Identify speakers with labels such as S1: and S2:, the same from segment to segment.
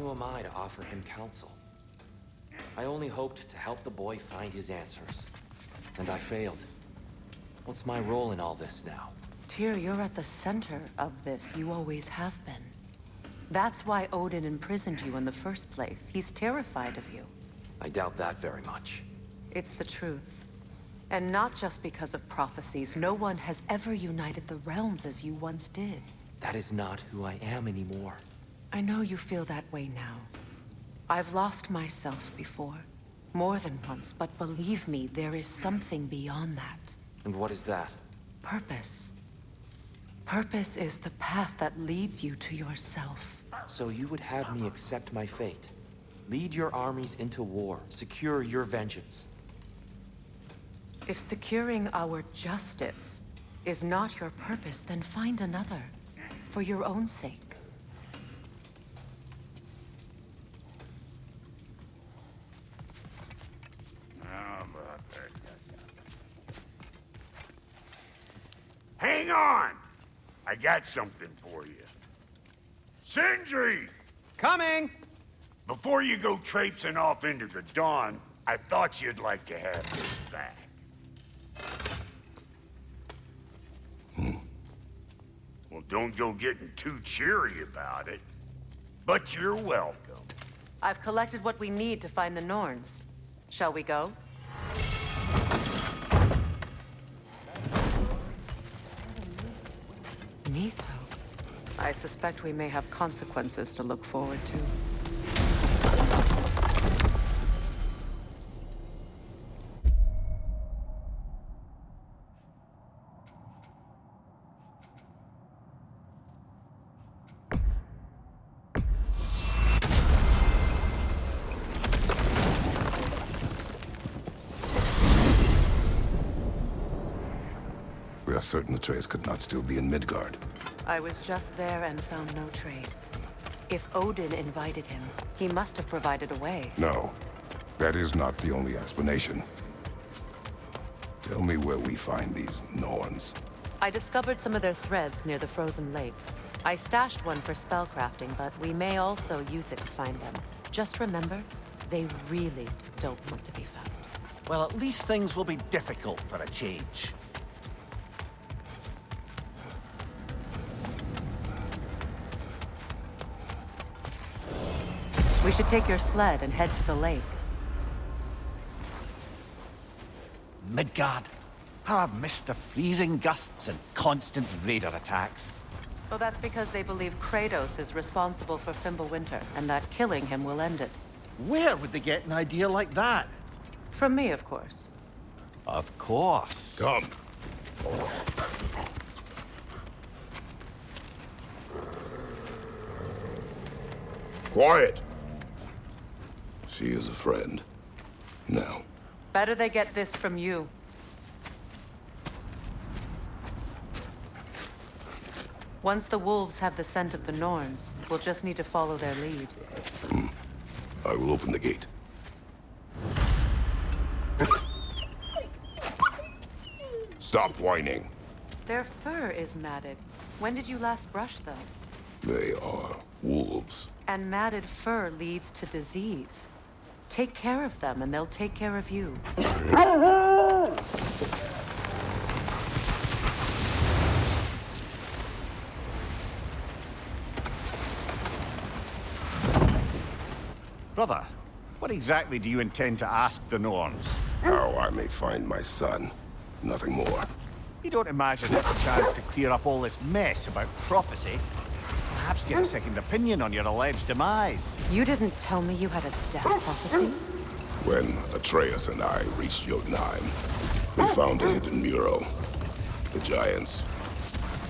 S1: who am I to offer him counsel? I only hoped to help the boy find his answers. And I failed. What's my role in all this now?
S2: Tyr, you're at the center of this. You always have been. That's why Odin imprisoned you in the first place. He's terrified of you.
S1: I doubt that very much.
S2: It's the truth. And not just because of prophecies. No one has ever united the realms as you once did.
S1: That is not who I am anymore.
S2: I know you feel that way now. I've lost myself before. More than once, but believe me, there is something beyond that.
S1: And what is that?
S2: Purpose. Purpose is the path that leads you to yourself.
S1: So you would have me accept my fate? Lead your armies into war, secure your vengeance.
S2: If securing our justice is not your purpose, then find another. For your own sake.
S3: Hang on! I got something for you. Sindri!
S4: Coming!
S3: Before you go traipsing off into the dawn, I thought you'd like to have this back. Well, don't go getting too cheery about it. But you're welcome.
S2: I've collected what we need to find the Norns. Shall we go? Neath hope. I suspect we may have consequences to look forward to.
S5: We are certain the trace could not still be in Midgard.
S2: I was just there and found no trace. If Odin invited him, he must have provided a way.
S5: No, that is not the only explanation. Tell me where we find these Norns.
S2: I discovered some of their threads near the frozen lake. I stashed one for spellcrafting, but we may also use it to find them. Just remember, they really don't want to be found.
S4: Well, at least things will be difficult for a change.
S2: We should take your sled and head to the lake.
S4: Midgard. How I've missed the freezing gusts and constant raider attacks.
S2: Well, that's because they believe Kratos is responsible for Fimbulwinter, and that killing him will end it.
S4: Where would they get an idea like that?
S2: From me, of course.
S4: Of course.
S5: Come. Quiet. She is a friend. Now.
S2: Better they get this from you. Once the wolves have the scent of the Norns, we'll just need to follow their lead.
S5: I will open the gate. Stop whining.
S2: Their fur is matted. When did you last brush them?
S5: They are wolves.
S2: And matted fur leads to disease. Take care of them, and they'll take care of you.
S4: Brother, what exactly do you intend to ask the Norns?
S5: How I may find my son. Nothing more.
S4: You don't imagine it's a chance to clear up all this mess about prophecy? Perhaps get a second opinion on your alleged demise.
S2: You didn't tell me you had a death prophecy?
S5: When Atreus and I reached Jotunheim, we found a hidden mural. The giants,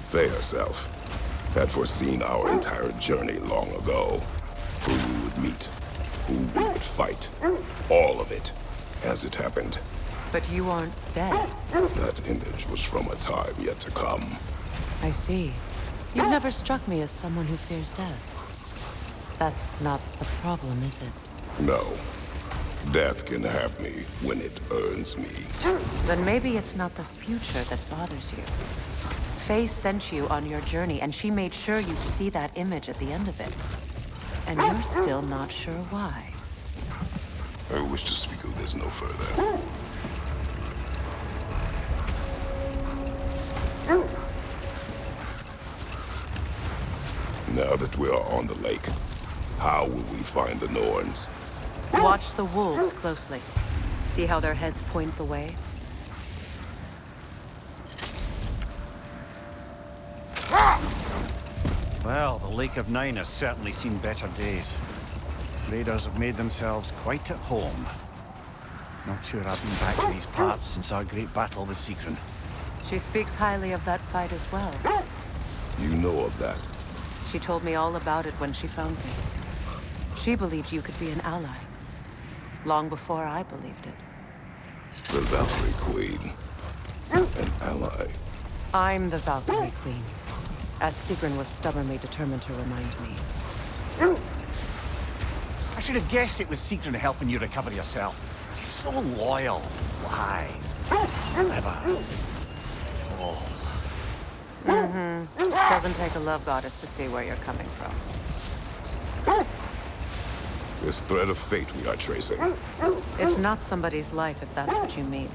S5: Faye herself, had foreseen our entire journey long ago. Who we would meet, who we would fight. All of it, as it happened.
S2: But you aren't dead.
S5: That image was from a time yet to come.
S2: I see. You've never struck me as someone who fears death. That's not the problem, is it?
S5: No. Death can have me when it earns me.
S2: Then maybe it's not the future that bothers you. Faye sent you on your journey, and she made sure you'd see that image at the end of it. And you're still not sure why.
S5: I wish to speak of this no further. Now that we are on the lake, how will we find the Norns?
S2: Watch the wolves closely. See how their heads point the way?
S4: Well, the Lake of Nine has certainly seen better days. Raiders have made themselves quite at home. Not sure I've been back to these parts since our great battle with Sigrun.
S2: She speaks highly of that fight as well.
S5: You know of that.
S2: She told me all about it when she found me. She believed you could be an ally. Long before I believed it.
S5: The Valkyrie Queen. An ally.
S2: I'm the Valkyrie Queen. As Sigrun was stubbornly determined to remind me.
S4: I should have guessed it was Sigrun helping you recover yourself. She's so loyal, wise, clever. Oh.
S2: Doesn't take a love goddess to see where you're coming from.
S5: This thread of fate we are tracing.
S2: It's not somebody's life, if that's what you mean.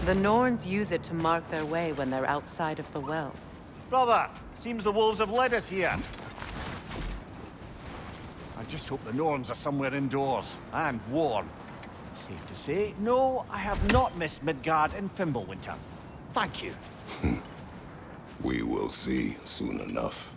S2: The Norns use it to mark their way when they're outside of the well.
S4: Brother, seems the wolves have led us here. I just hope the Norns are somewhere indoors, and warm. Safe to say, no, I have not missed Midgard in Fimbulwinter. Thank you.
S5: We will see soon enough.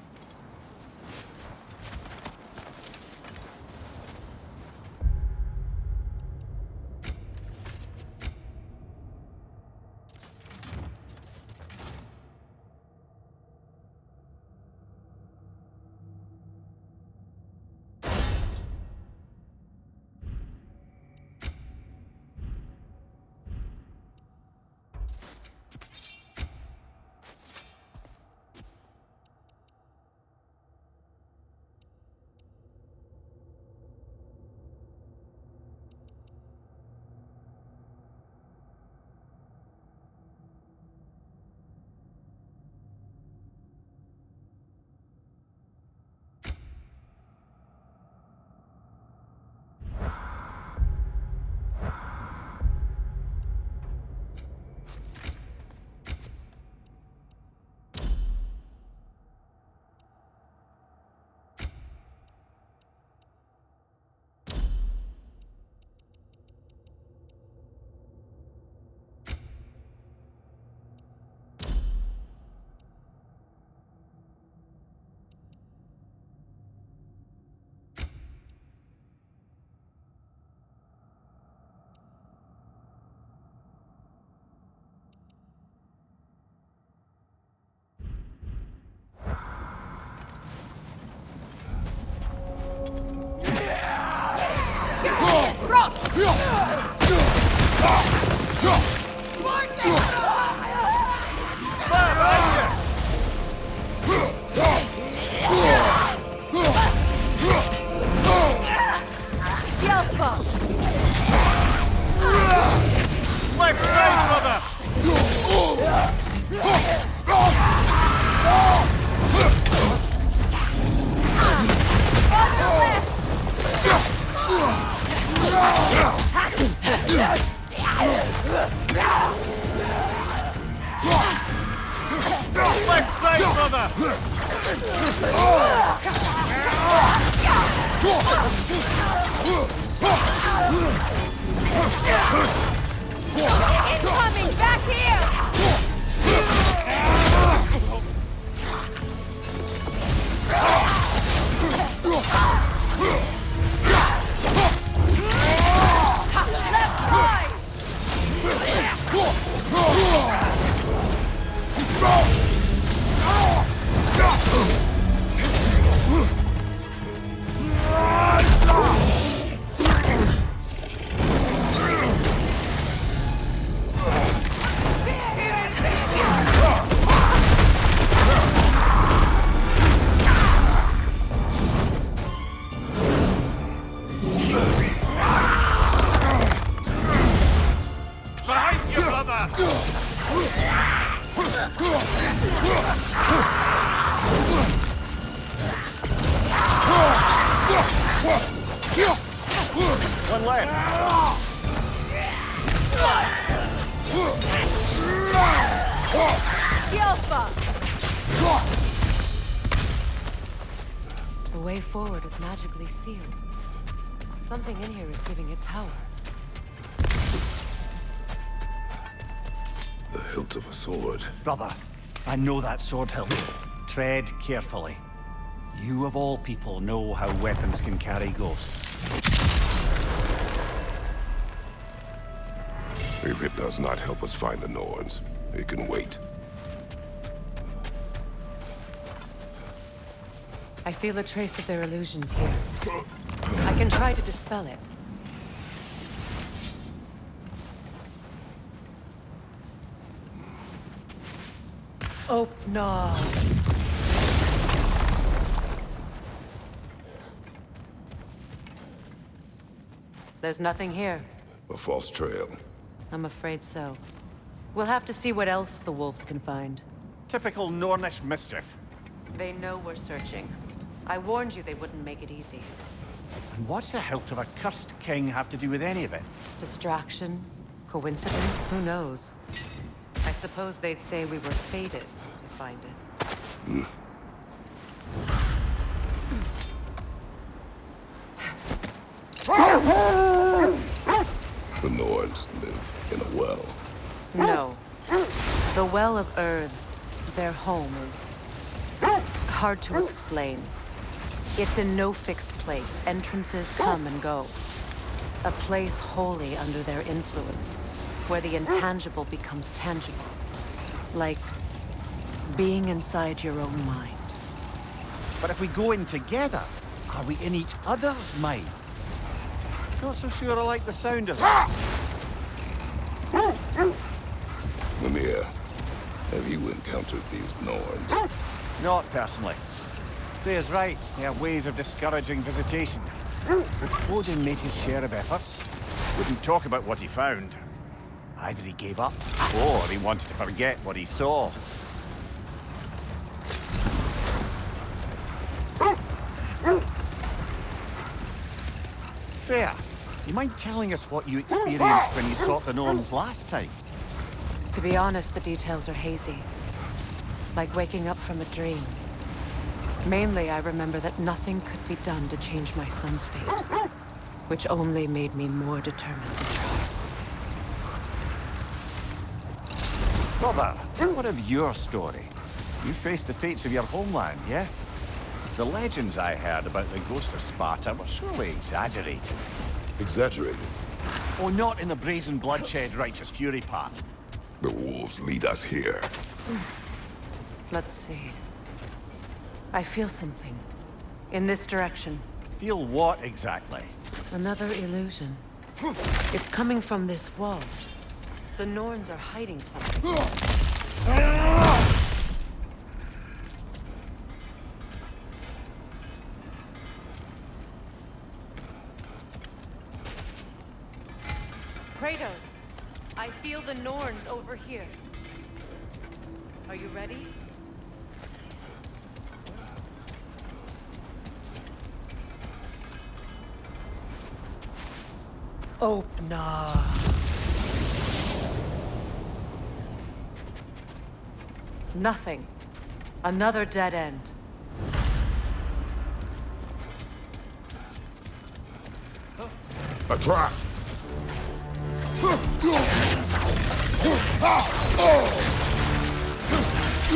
S6: Incoming! Back here! Left side!
S4: Behind you, brother! One left.
S2: The way forward is magically sealed. Something in here is giving it power.
S5: The hilt of a sword.
S4: Brother, I know that sword hilt. Tread carefully. You of all people know how weapons can carry ghosts.
S5: If it does not help us find the Norns, it can wait.
S2: I feel a trace of their illusions here. I can try to dispel it. Oh, no. There's nothing here.
S5: A false trail.
S2: I'm afraid so. We'll have to see what else the wolves can find.
S4: Typical Nornish mischief.
S2: They know we're searching. I warned you they wouldn't make it easy.
S4: And what's the hilt of a cursed king have to do with any of it?
S2: Distraction? Coincidence? Who knows? I suppose they'd say we were fated to find it.
S5: The Norns live in a well.
S2: No. The Well of Earth, their home, is hard to explain. It's in no fixed place. Entrances come and go. A place wholly under their influence, where the intangible becomes tangible. Like being inside your own mind.
S4: But if we go in together, are we in each other's mind? Not so sure I like the sound of it.
S5: Mimir, have you encountered these Norns?
S4: Not personally. Freya's right. They have ways of discouraging visitation. But Odin made his share of efforts. Wouldn't talk about what he found. Either he gave up, or he wanted to forget what he saw. Freya, you mind telling us what you experienced when you sought the Norns last time?
S2: To be honest, the details are hazy. Like waking up from a dream. Mainly, I remember that nothing could be done to change my son's fate. Which only made me more determined to try.
S4: Brother, what of your story? You faced the fates of your homeland, yeah? The legends I heard about the ghost of Sparta were surely exaggerated.
S5: Exaggerated.
S4: Oh, not in the brazen bloodshed righteous fury part.
S5: The wolves lead us here.
S2: Let's see. I feel something. In this direction.
S4: Feel what exactly?
S2: Another illusion. It's coming from this wall. The Norns are hiding something. Kratos, I feel the Norns over here. Are you ready? Open up. Nothing. Another dead end.
S5: A trap!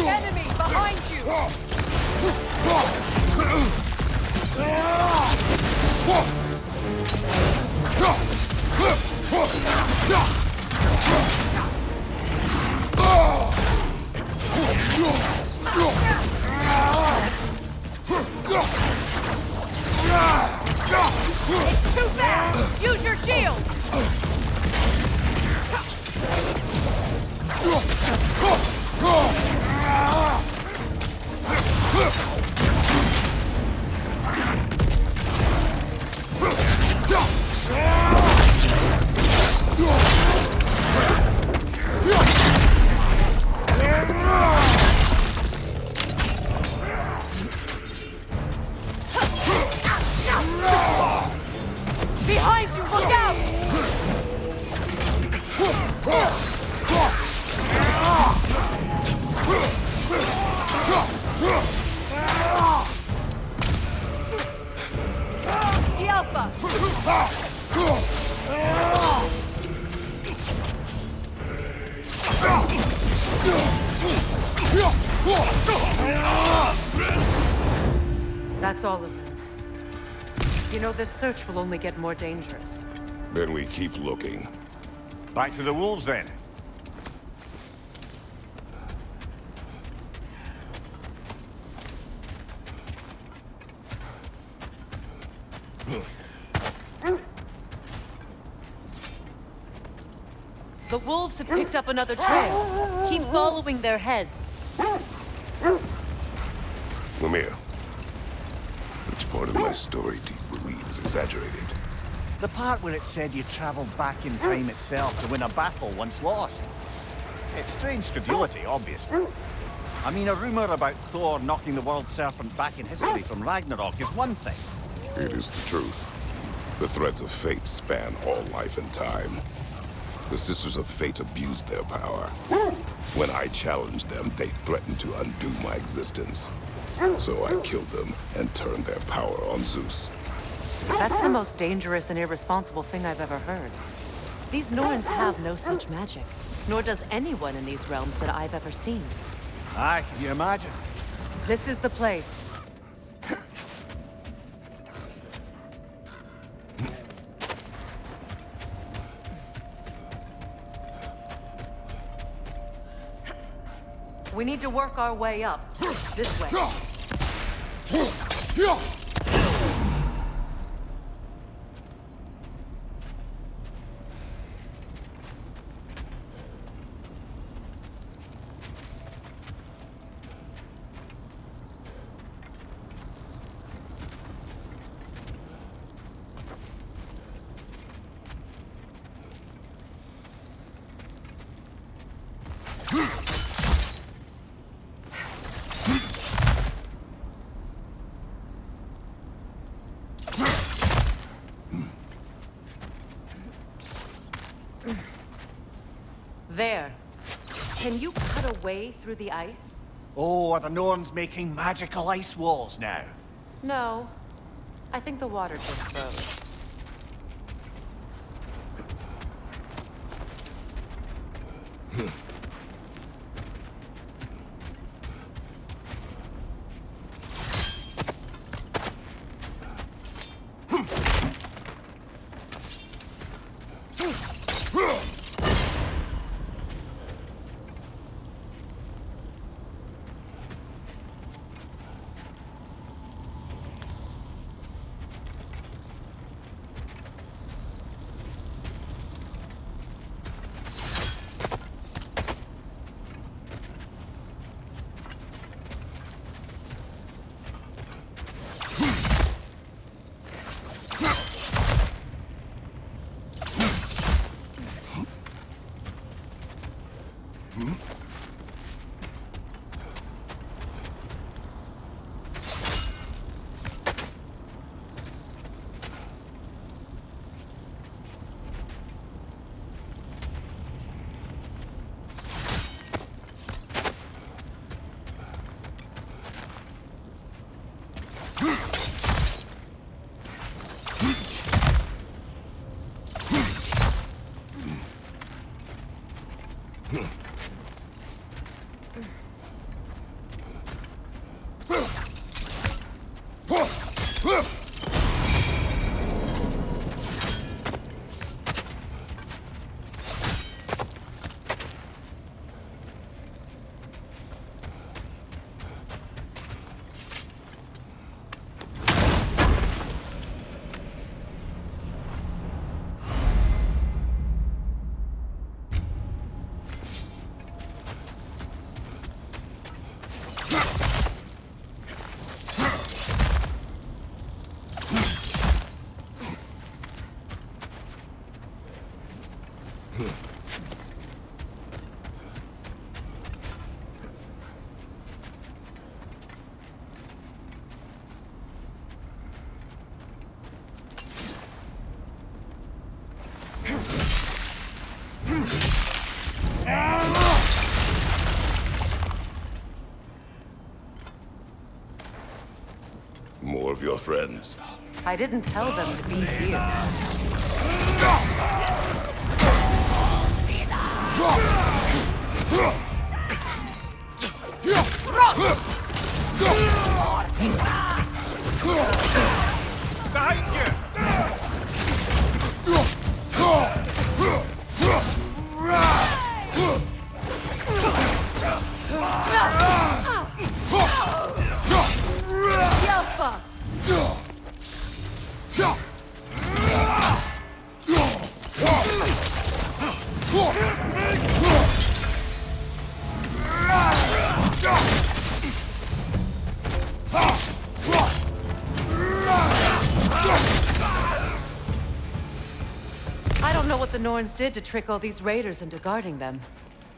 S6: Enemy behind you! It's too fast! Use your shield!
S2: That's all of them. You know, this search will only get more dangerous.
S5: Then we keep looking.
S4: Back to the wolves, then.
S6: The wolves have picked up another trail. Keep following their heads.
S5: Lemire, which part of my story do you believe is exaggerated?
S4: The part where it said you traveled back in time itself to win a battle once lost. It's strange credulity, obviously. I mean, a rumor about Thor knocking the world serpent back in history from Ragnarok is one thing.
S5: It is the truth. The threads of fate span all life and time. The Sisters of Fate abused their power. When I challenged them, they threatened to undo my existence. So I killed them and turned their power on Zeus.
S2: That's the most dangerous and irresponsible thing I've ever heard. These Norns have no such magic, nor does anyone in these realms that I've ever seen.
S4: Aye, can you imagine?
S2: This is the place. We need to work our way up. This way. There. Can you cut a way through the ice?
S4: Oh, are the Norns making magical ice walls now?
S2: No. I think the water just froze.
S5: More of your friends.
S2: I didn't tell them to be here. Norns did to trick all these raiders into guarding them.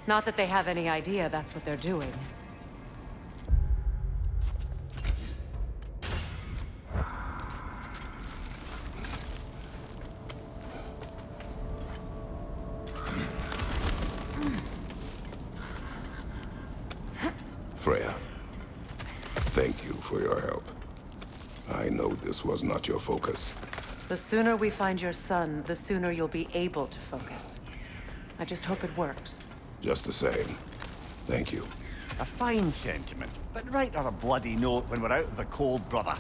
S2: Not that they have any idea that's what they're doing.
S5: Freya, thank you for your help. I know this was not your focus.
S2: The sooner we find your son, the sooner you'll be able to focus. I just hope it works.
S5: Just the same, thank you.
S4: A fine sentiment, but write her a bloody note when we're out of the cold, brother.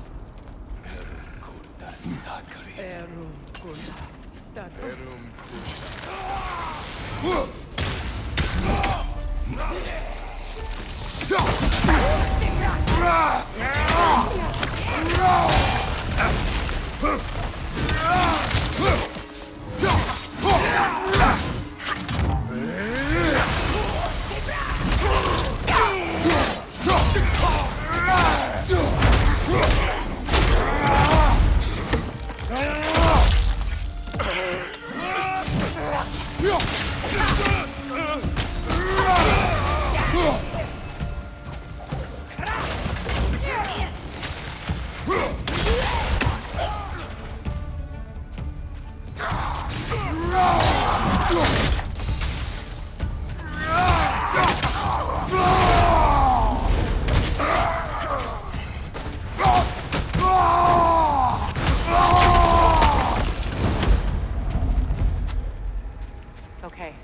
S2: Okay,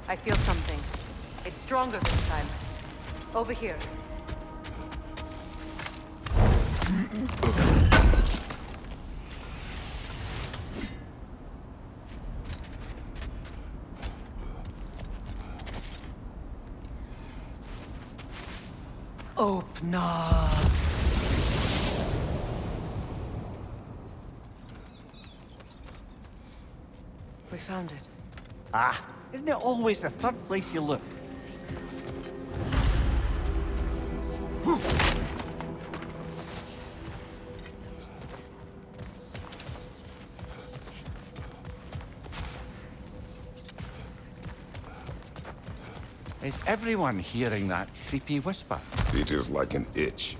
S2: I feel something. It's stronger this time. Over here. Open up. We found it.
S4: Ah, isn't it always the third place you look? Is everyone hearing that creepy whisper?
S5: It is like an itch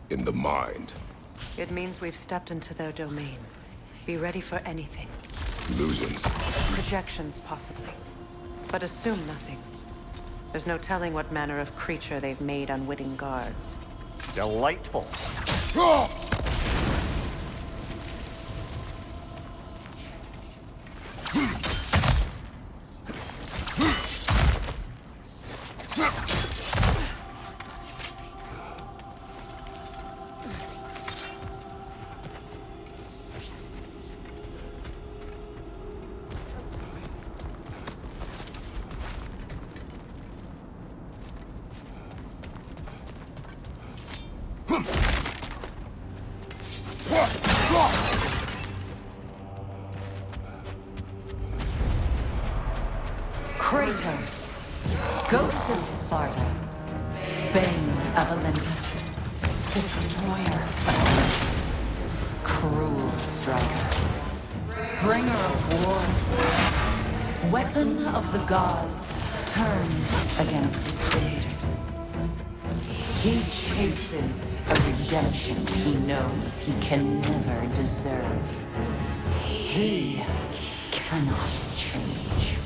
S5: in the mind.
S2: It means we've stepped into their domain. Be ready for anything.
S5: Illusions.
S2: Projections, possibly. But assume nothing. There's no telling what manner of creature they've made unwitting guards.
S4: Delightful.
S7: Kratos, Ghost of Sparta, Bane of Olympus, Destroyer of Fate, Cruel Striker, Bringer of War, Weapon of the Gods, turned against his creators. He chases a redemption he knows he can never deserve. He cannot change.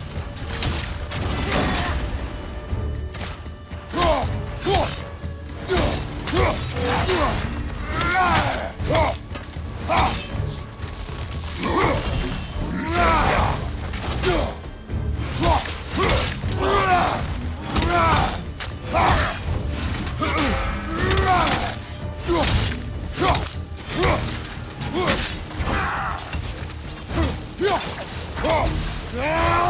S5: Yeah!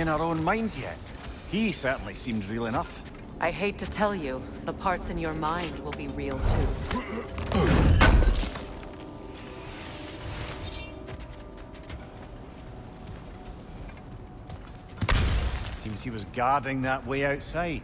S4: in our own minds yet. He certainly seemed real enough.
S2: I hate to tell you, the parts in your mind will be real too.
S4: Seems he was guarding that way outside.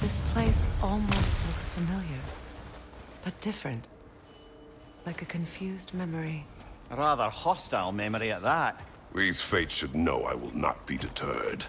S2: This place almost looks familiar, but different. Like a confused memory.
S4: A rather hostile memory at that.
S5: These fates should know I will not be deterred.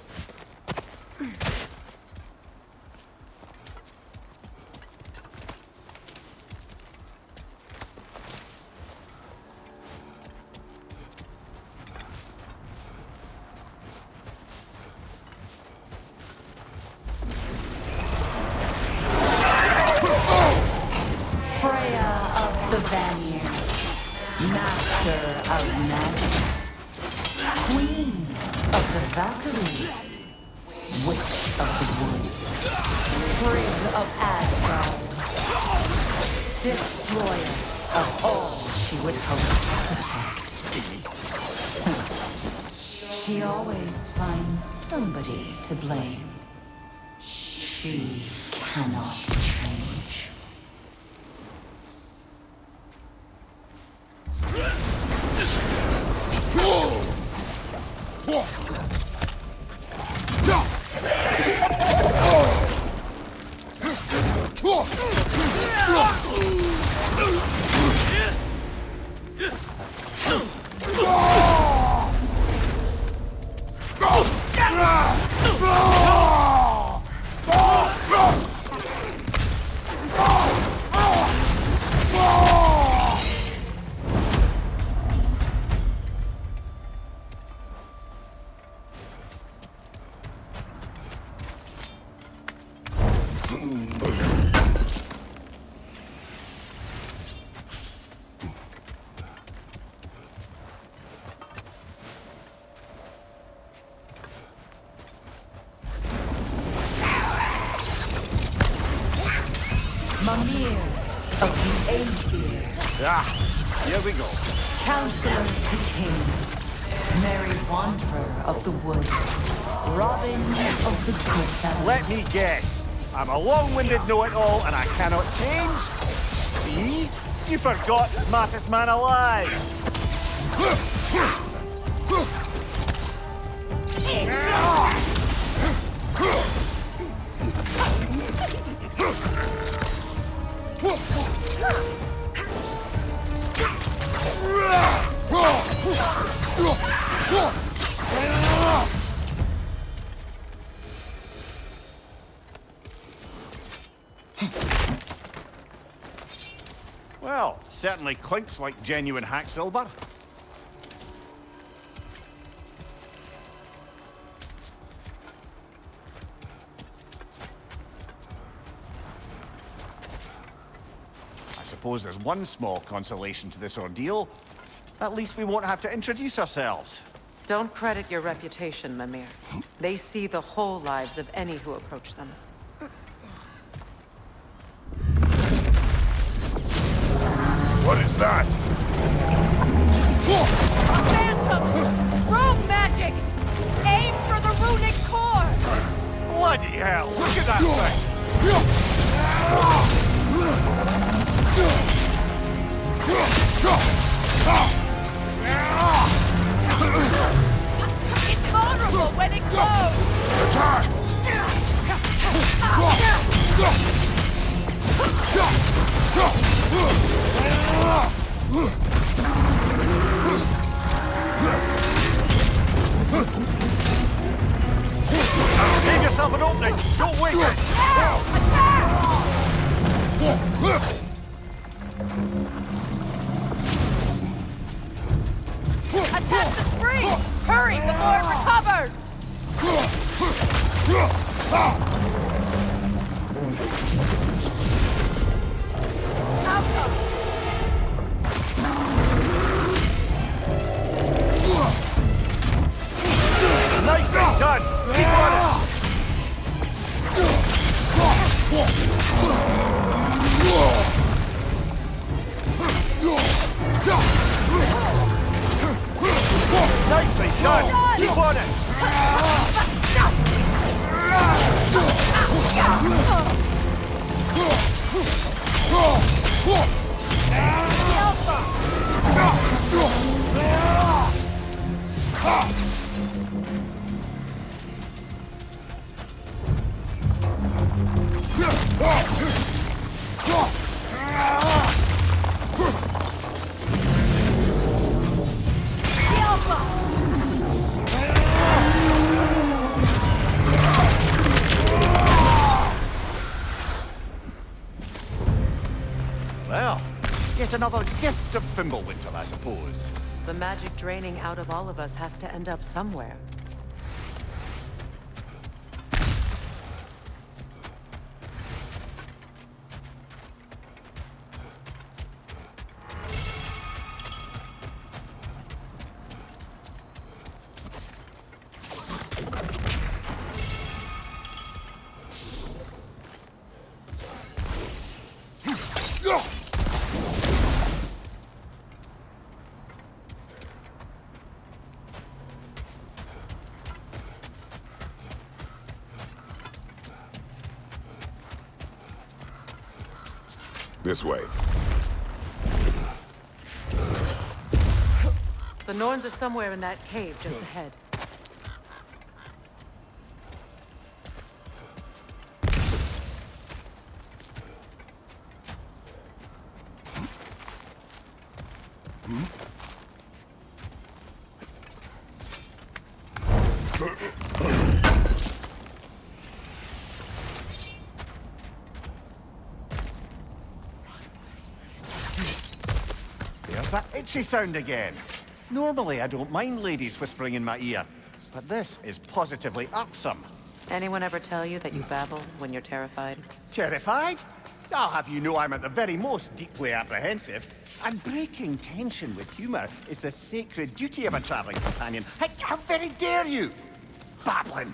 S7: Master of magics, Queen of the Valkyries, Witch of the Woods, Frigg of Asgard, Destroyer of all she would hope to protect. She always finds somebody to blame. She cannot change. Mimir of the Aesir.
S4: Ah, here we go.
S7: Counselor to Kings. Mary Wanderer of the Woods. Robin of the Good Fellows.
S4: Let me guess. I'm a long-winded know-it-all and I cannot change? See? You forgot smartest man alive. Well, certainly clinks like genuine hack silver. I suppose there's one small consolation to this ordeal. At least we won't have to introduce ourselves.
S2: Don't credit your reputation, Mimir. They see the whole lives of any who approach them.
S5: What is that?
S6: Phantom! Rogue magic! Aim for the runic core!
S4: Bloody hell, look at that thing!
S6: It's vulnerable when it glows!
S5: Attack!
S4: Give yourself an opening! Don't waste it!
S6: Attack the spring! Hurry before it recovers!
S4: Nicely done! Keep on it! Nicely done! Keep on it! Well, yet another gift of Fimbulwinter, I suppose.
S2: The magic draining out of all of us has to end up somewhere.
S5: This way.
S2: The Norns are somewhere in that cave just ahead.
S4: There's that itchy sound again. Normally, I don't mind ladies whispering in my ear, but this is positively irksome.
S2: Anyone ever tell you that you babble when you're terrified?
S4: Terrified? I'll have you know I'm at the very most deeply apprehensive. And breaking tension with humour is the sacred duty of a travelling companion. How very dare you! Babbling!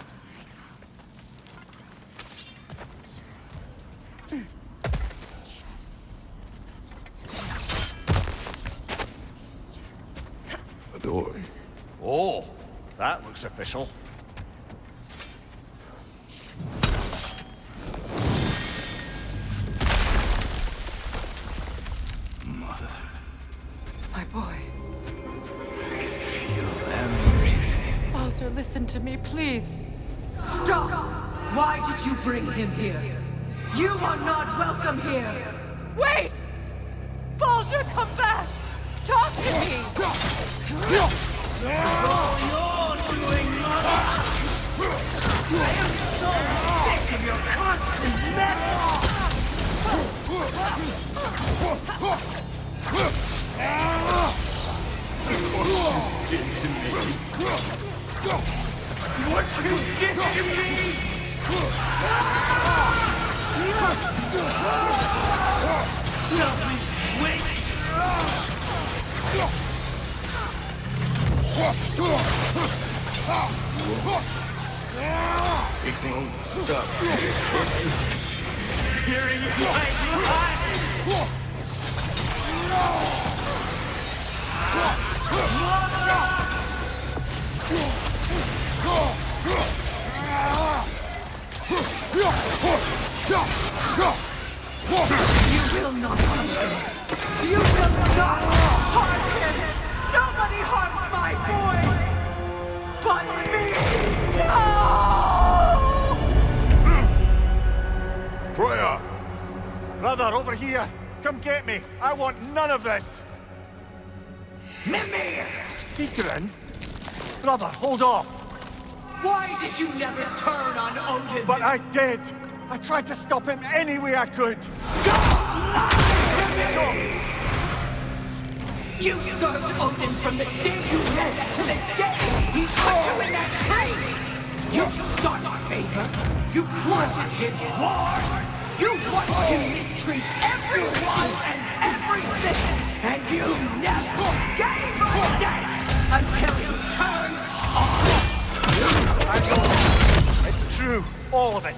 S5: A door.
S4: Oh, that looks official.
S5: Mother.
S2: My boy.
S5: Feel everything.
S2: Baldur, listen to me, please.
S8: Stop! Why did you bring him here? You are not welcome here!
S6: Wait! Baldur, come back! Talk to me!
S8: Sick of your constant mess!
S3: What you did to me? Selfish witch! It won't stop. Tearing my life!
S8: You will not touch him! You will not harm him! Nobody harms my boy! But me! No!
S5: Freya!
S4: Brother, over here! Come get me! I want none of this!
S8: Mimir!
S4: Secret? Brother, hold off!
S8: Why did you never turn on Odin?
S4: But I did! I tried to stop him any way I could!
S8: You served Odin from the day you met to the day he put you in that tree! You sought his favor! You wanted his war! You watched him mistreat everyone and everything! And you never gave a damn until you turned on!
S4: I know. It's true. All of it.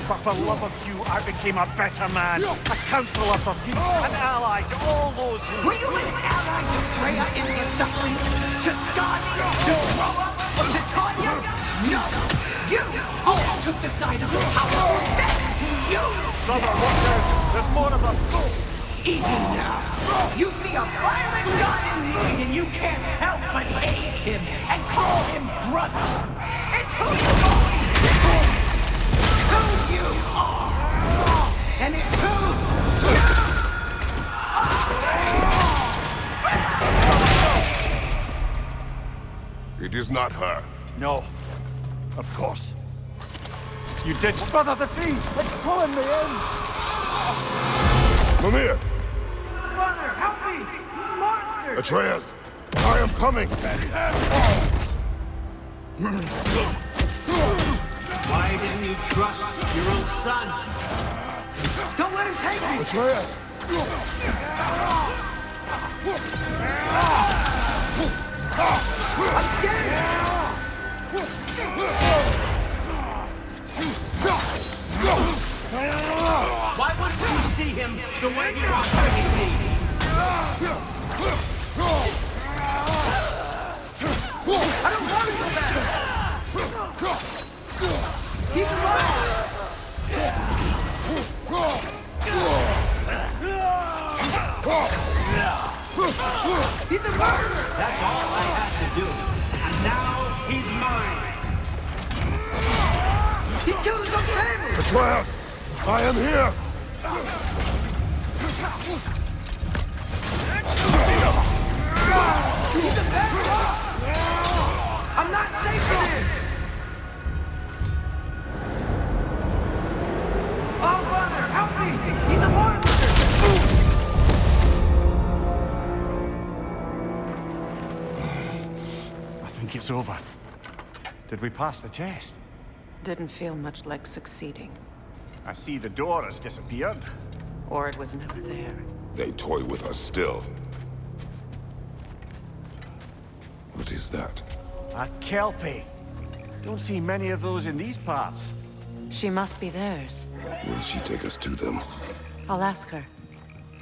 S4: But for love of you, I became a better man. A counselor for peace. An ally to all those who...
S8: Were you an ally to Freya in the suffering? To Skadi? To Groa? Or to Tanya? No! You all took the side of the power. Then you
S4: Brother, watch out. There's more of them.
S8: Even now, you see a violent god in me and you can't help but hate him and call him brother. It's who you've always been. Who you are. And it's who you
S5: are. It is not her.
S4: No. Of course. You did. Brother, the tree! It's pulling me in!
S5: Mimir!
S8: Brother, help me! Monster!
S5: Atreus! I am coming!
S8: Why didn't you trust your own son? Don't let him take me!
S5: Atreus!
S8: I'm scared! Why wouldn't you see him the way you want him to see? I don't want to go back! He's alive! He's a murderer! That's all I have to do. And now he's mine. He killed his own family!
S5: Atreus! I am here!
S8: He's a bad guy! I'm not safe in here! Oh, brother, help me! He's a monster!
S4: I think it's over. Did we pass the test?
S2: Didn't feel much like succeeding.
S4: I see the door has disappeared.
S2: Or it was never there.
S5: They toy with us still. What is that?
S4: A kelpie. Don't see many of those in these parts.
S2: She must be theirs.
S5: Will she take us to them?
S2: I'll ask her.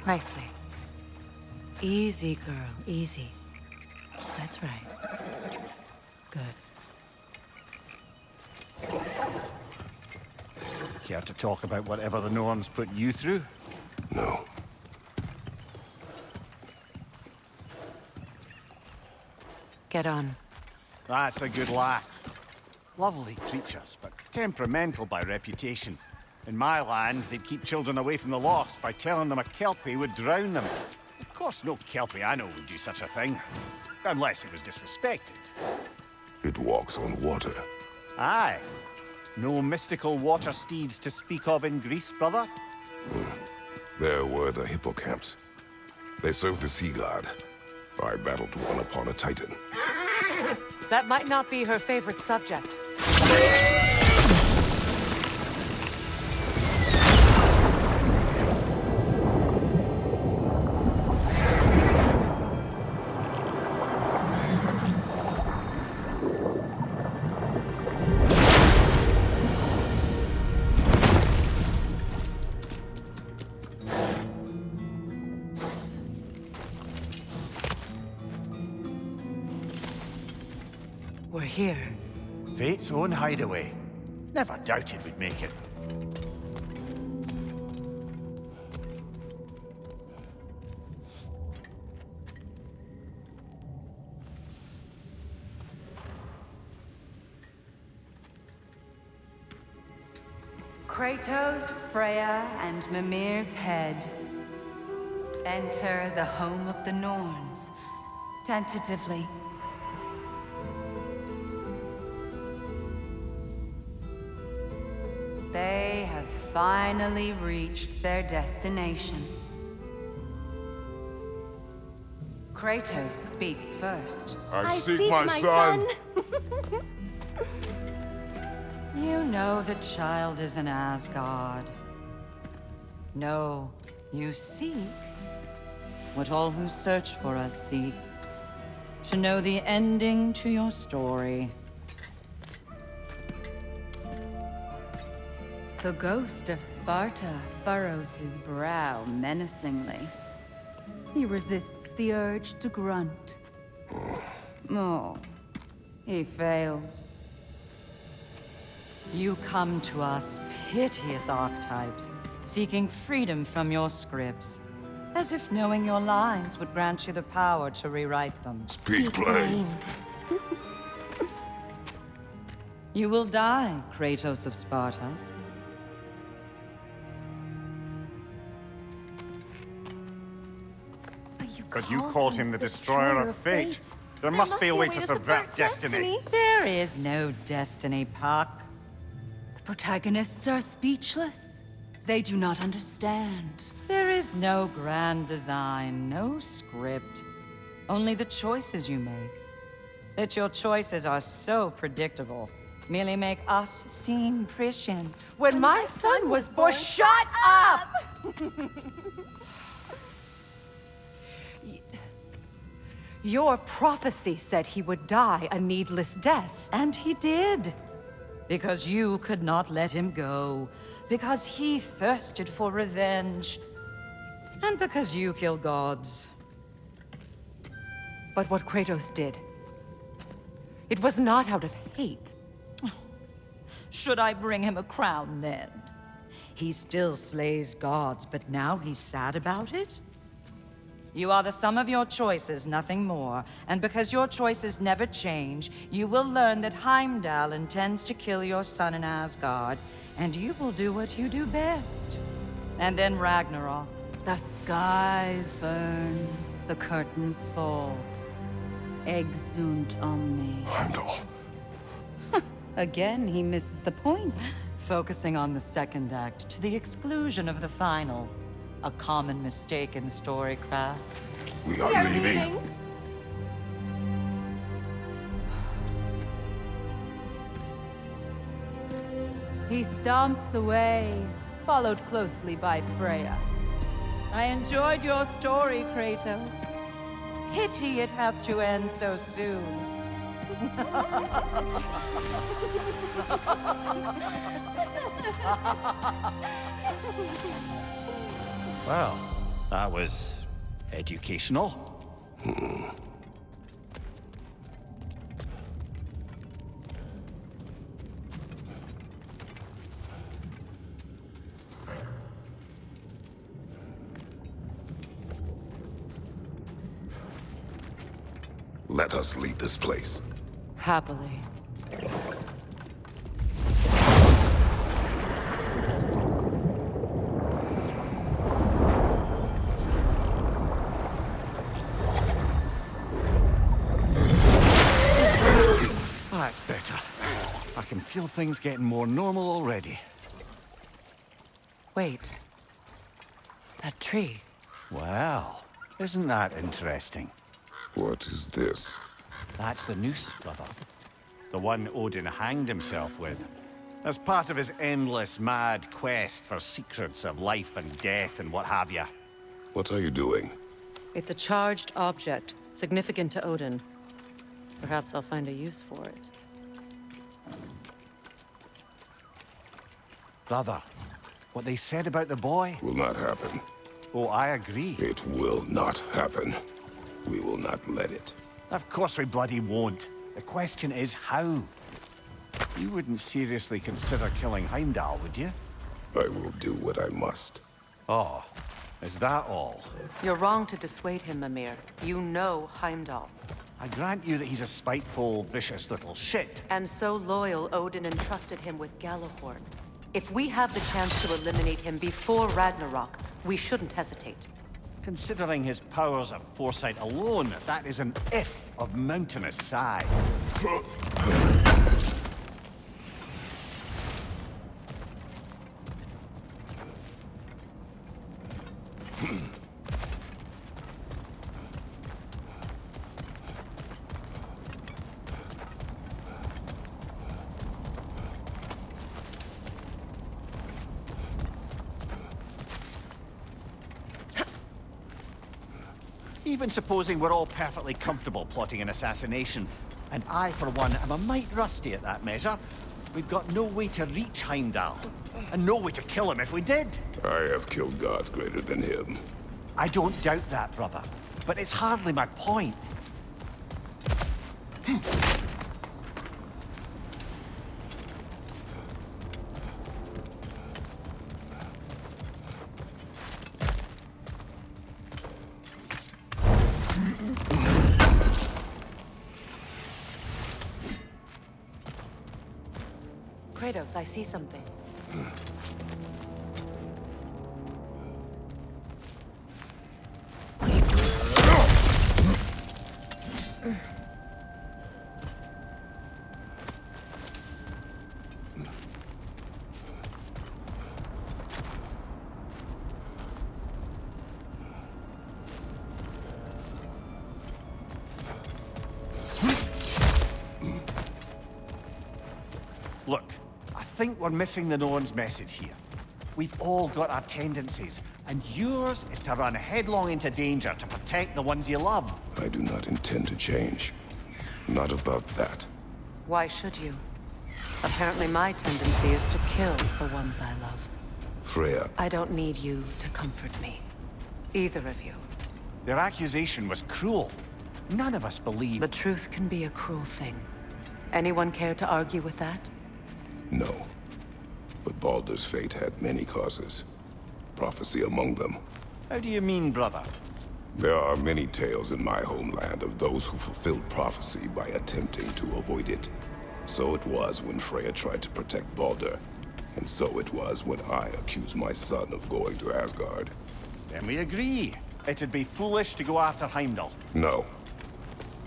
S2: Nicely. Easy, girl. Easy. That's right. Good.
S4: Care to talk about whatever the Norns put you through?
S5: No.
S2: Get on.
S4: That's a good lass. Lovely creatures, but temperamental by reputation. In my land, they'd keep children away from the lost by telling them a kelpie would drown them. Of course, no kelpie I know would do such a thing. Unless it was disrespected.
S5: It walks on water.
S4: Aye. No mystical water steeds to speak of in Greece, brother?
S5: There were the hippocamps. They served the sea god. I battled one upon a titan.
S6: That might not be her favorite subject.
S2: We're here.
S4: Fate's own hideaway. Never doubted we'd make it.
S7: Kratos, Freya, and Mimir's head. Enter the home of the Norns. Tentatively. They have finally reached their destination.
S6: Kratos speaks first.
S5: I seek my son.
S7: You know the child is in Asgard. No, you seek what all who search for us seek. To know the ending to your story.
S6: The ghost of Sparta furrows his brow menacingly. He resists the urge to grunt. Oh, he fails.
S7: You come to us, piteous archetypes, seeking freedom from your scripts. As if knowing your lines would grant you the power to rewrite them.
S5: Speak plain.
S7: You will die, Kratos of Sparta.
S4: But you called him the Destroyer of Fate. There must be a way to subvert destiny.
S7: There is no destiny, Puck.
S6: The protagonists are speechless. They do not understand.
S7: There is no grand design, no script. Only the choices you make. That your choices are so predictable merely make us seem prescient.
S6: When my son was born, shut up! Your prophecy said he would die a needless death.
S7: And he did. Because you could not let him go. Because he thirsted for revenge. And because you kill gods.
S6: But what Kratos did, it was not out of hate.
S7: Should I bring him a crown then? He still slays gods, but now he's sad about it? You are the sum of your choices, nothing more. And because your choices never change, you will learn that Heimdall intends to kill your son in Asgard, and you will do what you do best. And then Ragnarok.
S6: The skies burn, the curtains fall. Exunt omnes.
S5: Heimdall.
S6: Again, he misses the point.
S7: Focusing on the second act to the exclusion of the final. A common mistake in storycraft.
S5: We are leaving.
S6: He stomps away, followed closely by Freya.
S7: I enjoyed your story, Kratos. Pity it has to end so soon.
S4: Well, that was educational.
S5: Let us leave this place.
S2: Happily.
S4: That's better. I can feel things getting more normal already.
S2: Wait. That tree.
S4: Well, isn't that interesting?
S5: What is this?
S4: That's the noose, brother. The one Odin hanged himself with. As part of his endless, mad quest for secrets of life and death and what have you.
S5: What are you doing?
S2: It's a charged object, significant to Odin. Perhaps I'll find a use for it.
S4: Brother, what they said about the boy?
S5: Will not happen.
S4: Oh, I agree.
S5: It will not happen. We will not let it.
S4: Of course we bloody won't. The question is how? You wouldn't seriously consider killing Heimdall, would you?
S5: I will do what I must.
S4: Oh, is that all?
S2: You're wrong to dissuade him, Mimir. You know Heimdall.
S4: I grant you that he's a spiteful, vicious little shit.
S2: And so loyal, Odin entrusted him with Gjallarhorn. If we have the chance to eliminate him before Ragnarok, we shouldn't hesitate.
S4: Considering his powers of foresight alone, that is an if of mountainous size. Even supposing we're all perfectly comfortable plotting an assassination, and I, for one, am a mite rusty at that measure, we've got no way to reach Heimdall, and no way to kill him if we did.
S5: I have killed gods greater than him.
S4: I don't doubt that, brother, but it's hardly my point.
S2: Kratos, I see something.
S4: Look, I think we're missing the Norn's message here. We've all got our tendencies, and yours is to run headlong into danger to protect the ones you love.
S5: I do not intend to change. Not about that.
S2: Why should you? Apparently my tendency is to kill the ones I love.
S5: Freya,
S2: I don't need you to comfort me. Either of you.
S4: Their accusation was cruel. None of us believe...
S2: The truth can be a cruel thing. Anyone care to argue with that?
S5: no. But Baldur's fate had many causes. Prophecy among them.
S4: How do you mean, brother?
S5: There are many tales in my homeland of those who fulfilled prophecy by attempting to avoid it. So it was when Freya tried to protect Baldur. And so it was when I accused my son of going to Asgard.
S4: Then we agree. It'd be foolish to go after Heimdall.
S5: No.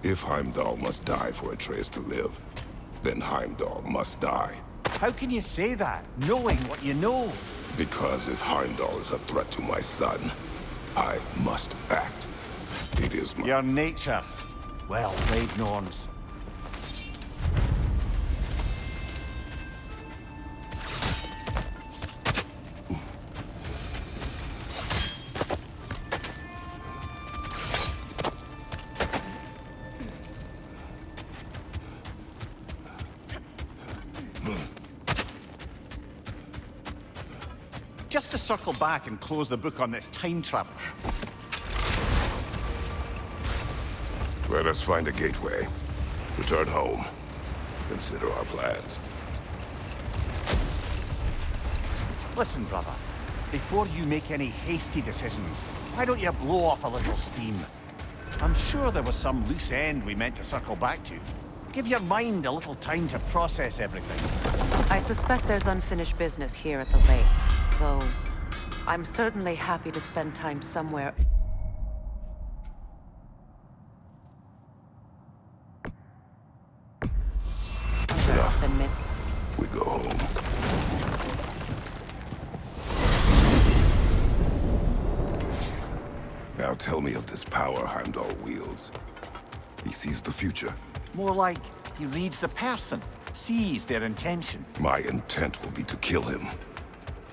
S5: If Heimdall must die for Atreus to live, then Heimdall must die.
S4: How can you say that, knowing what you know?
S5: Because if Heimdall is a threat to my son, I must act. It is my...
S4: Your nature. Well played, Norns. Just to circle back and close the book on this time travel.
S5: Let us find a gateway. Return home. Consider our plans.
S4: Listen, brother. Before you make any hasty decisions, why don't you blow off a little steam? I'm sure there was some loose end we meant to circle back to. Give your mind a little time to process everything.
S2: I suspect there's unfinished business here at the lake, though I'm certainly happy to spend time somewhere.
S5: Enough.
S2: Admit.
S5: We go home. Now tell me of this power Heimdall wields. He sees the future.
S4: More like he reads the person, sees their intention.
S5: My intent will be to kill him.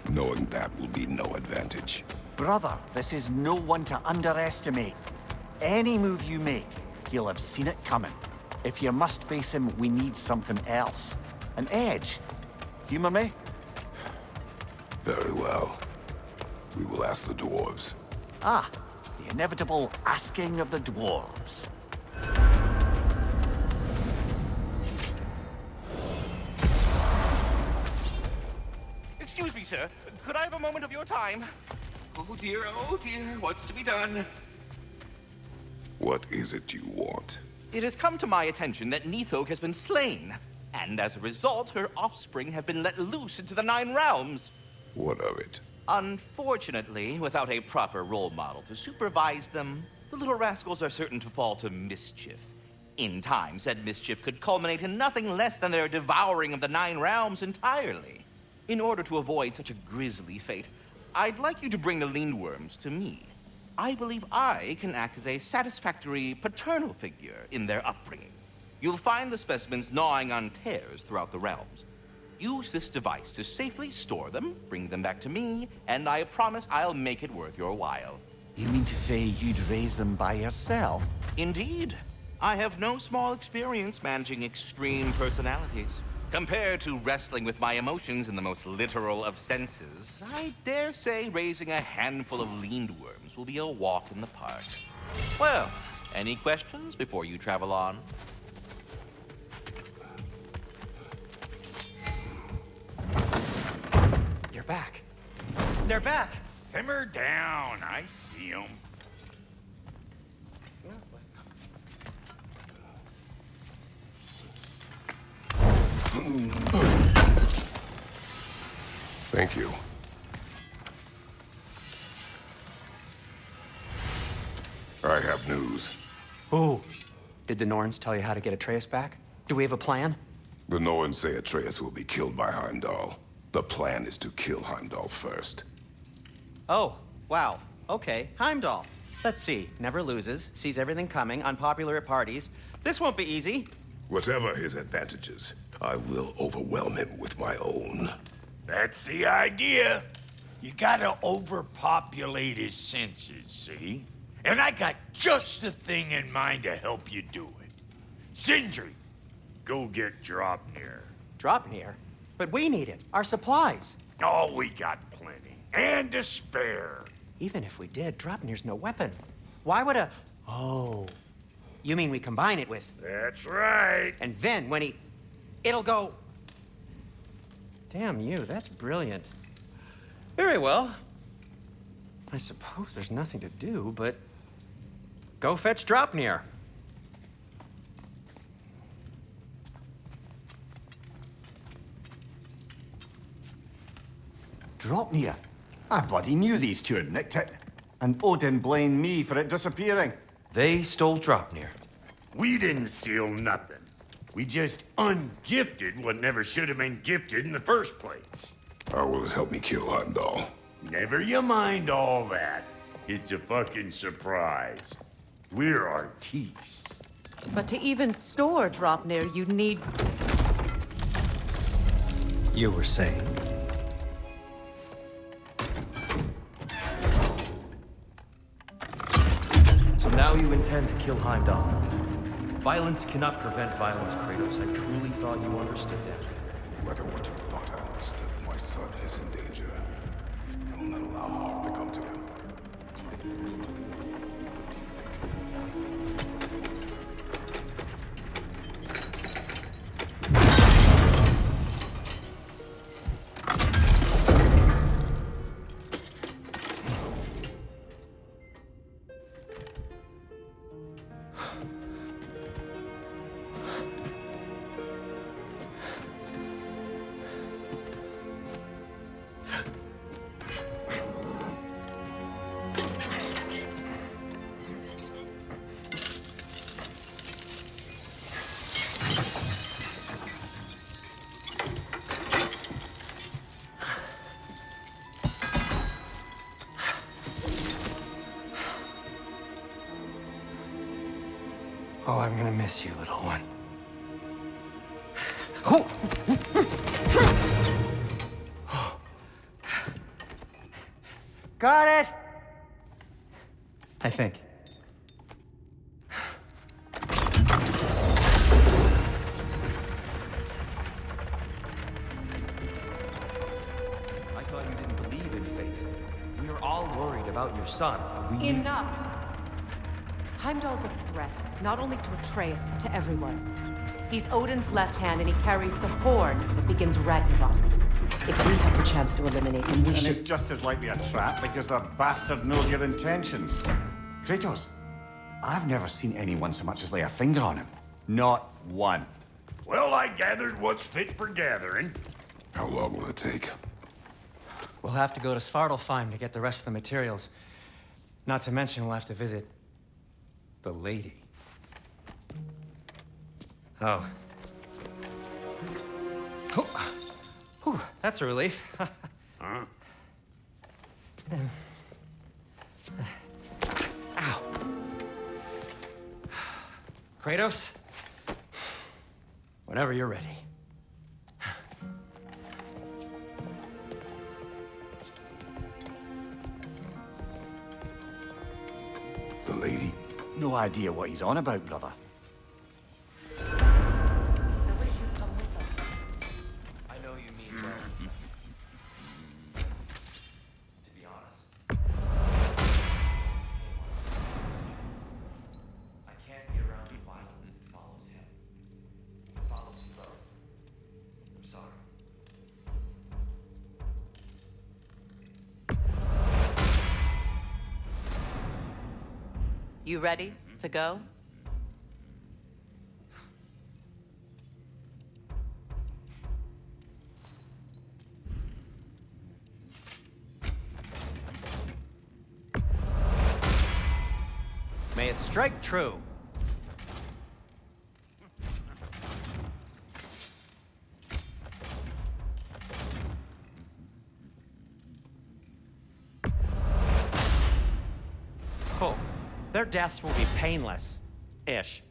S5: Knowing that will be no advantage.
S4: Brother, this is no one to underestimate. Any move you make, he'll have seen it coming. If you must face him, we need something else. An edge. Humor me?
S5: Very well. We will ask the dwarves.
S4: Ah, the inevitable asking of the dwarves.
S9: Excuse me, sir. Could I have a moment of your time? Oh dear, what's to be done?
S5: What is it you want?
S9: It has come to my attention that Nithog has been slain, and as a result, her offspring have been let loose into the Nine Realms.
S5: What of it?
S9: Unfortunately, without a proper role model to supervise them, the little rascals are certain to fall to mischief. In time, said mischief could culminate in nothing less than their devouring of the Nine Realms entirely. In order to avoid such a grisly fate, I'd like you to bring the Lindworms to me. I believe I can act as a satisfactory paternal figure in their upbringing. You'll find the specimens gnawing on tears throughout the realms. Use this device to safely store them, bring them back to me, and I promise I'll make it worth your while.
S4: You mean to say you'd raise them by yourself?
S9: Indeed. I have no small experience managing extreme personalities. Compared to wrestling with my emotions in the most literal of senses, I dare say raising a handful of leaned worms will be a walk in the park. Well, any questions before you travel on?
S1: You're back.
S3: They're back. Simmer down. I see them.
S5: Thank you. I have news.
S1: Oh. Did the Norns tell you how to get Atreus back? Do we have a plan?
S5: The Norns say Atreus will be killed by Heimdall. The plan is to kill Heimdall first.
S10: Oh, wow. Okay, Heimdall. Let's see. Never loses, sees everything coming, unpopular at parties. This won't be easy.
S5: Whatever his advantages, I will overwhelm him with my own.
S3: That's the idea. You gotta overpopulate his senses, see? And I got just the thing in mind to help you do it. Sindri, go get Draupnir.
S1: Draupnir? But we need it. Our supplies.
S3: Oh, we got plenty. And to spare.
S1: Even if we did, Draupnir's no weapon. Why would a... Oh. You mean we combine it with...
S3: That's right.
S1: And then when he... It'll go... Damn you, that's brilliant.
S10: Very well.
S1: I suppose there's nothing to do, but... Go fetch Draupnir.
S4: Draupnir? I bloody knew these two had nicked it. And Odin blamed me for it disappearing.
S11: They stole Draupnir.
S3: We didn't steal nothing. We just ungifted what never should have been gifted in the first place.
S5: How will it help me kill Heimdall?
S3: Never you mind all that. It's a fucking surprise. We're artistes.
S2: But to even store Draupnir, you'd need...
S11: You were saying? So now you intend to kill Heimdall. Violence cannot prevent violence, Kratos. I truly thought you understood that.
S5: No matter what you thought I understood, my son is in danger. I will not allow harm to come to him.
S1: Oh, I'm gonna miss you, little one. Got it! I think.
S11: I thought you didn't believe in fate. We are all worried about your son. and we need-
S2: Enough! Heimdall's a threat, not only to Atreus, but to everyone. He's Odin's left hand, and he carries the horn that begins Ragnarok. If we have the chance to eliminate him, we
S4: And
S2: should...
S4: it's just as likely a trap because the bastard knows your intentions. Kratos, I've never seen anyone so much as lay a finger on him. Not one.
S3: Well, I gathered what's fit for gathering.
S5: How long will it take?
S1: We'll have to go to Svartalfheim to get the rest of the materials. Not to mention we'll have to visit... the lady. Oh. Oh. Whew, that's a relief.
S3: Huh?
S1: Ow. Kratos? Whenever you're ready.
S4: No idea what he's on about, brother.
S11: I know you mean well. To be honest, I can't be around the violence that follows him. It follows you both. I'm sorry.
S2: You ready to go?
S10: May it strike true. Oh, their deaths will be painless-ish.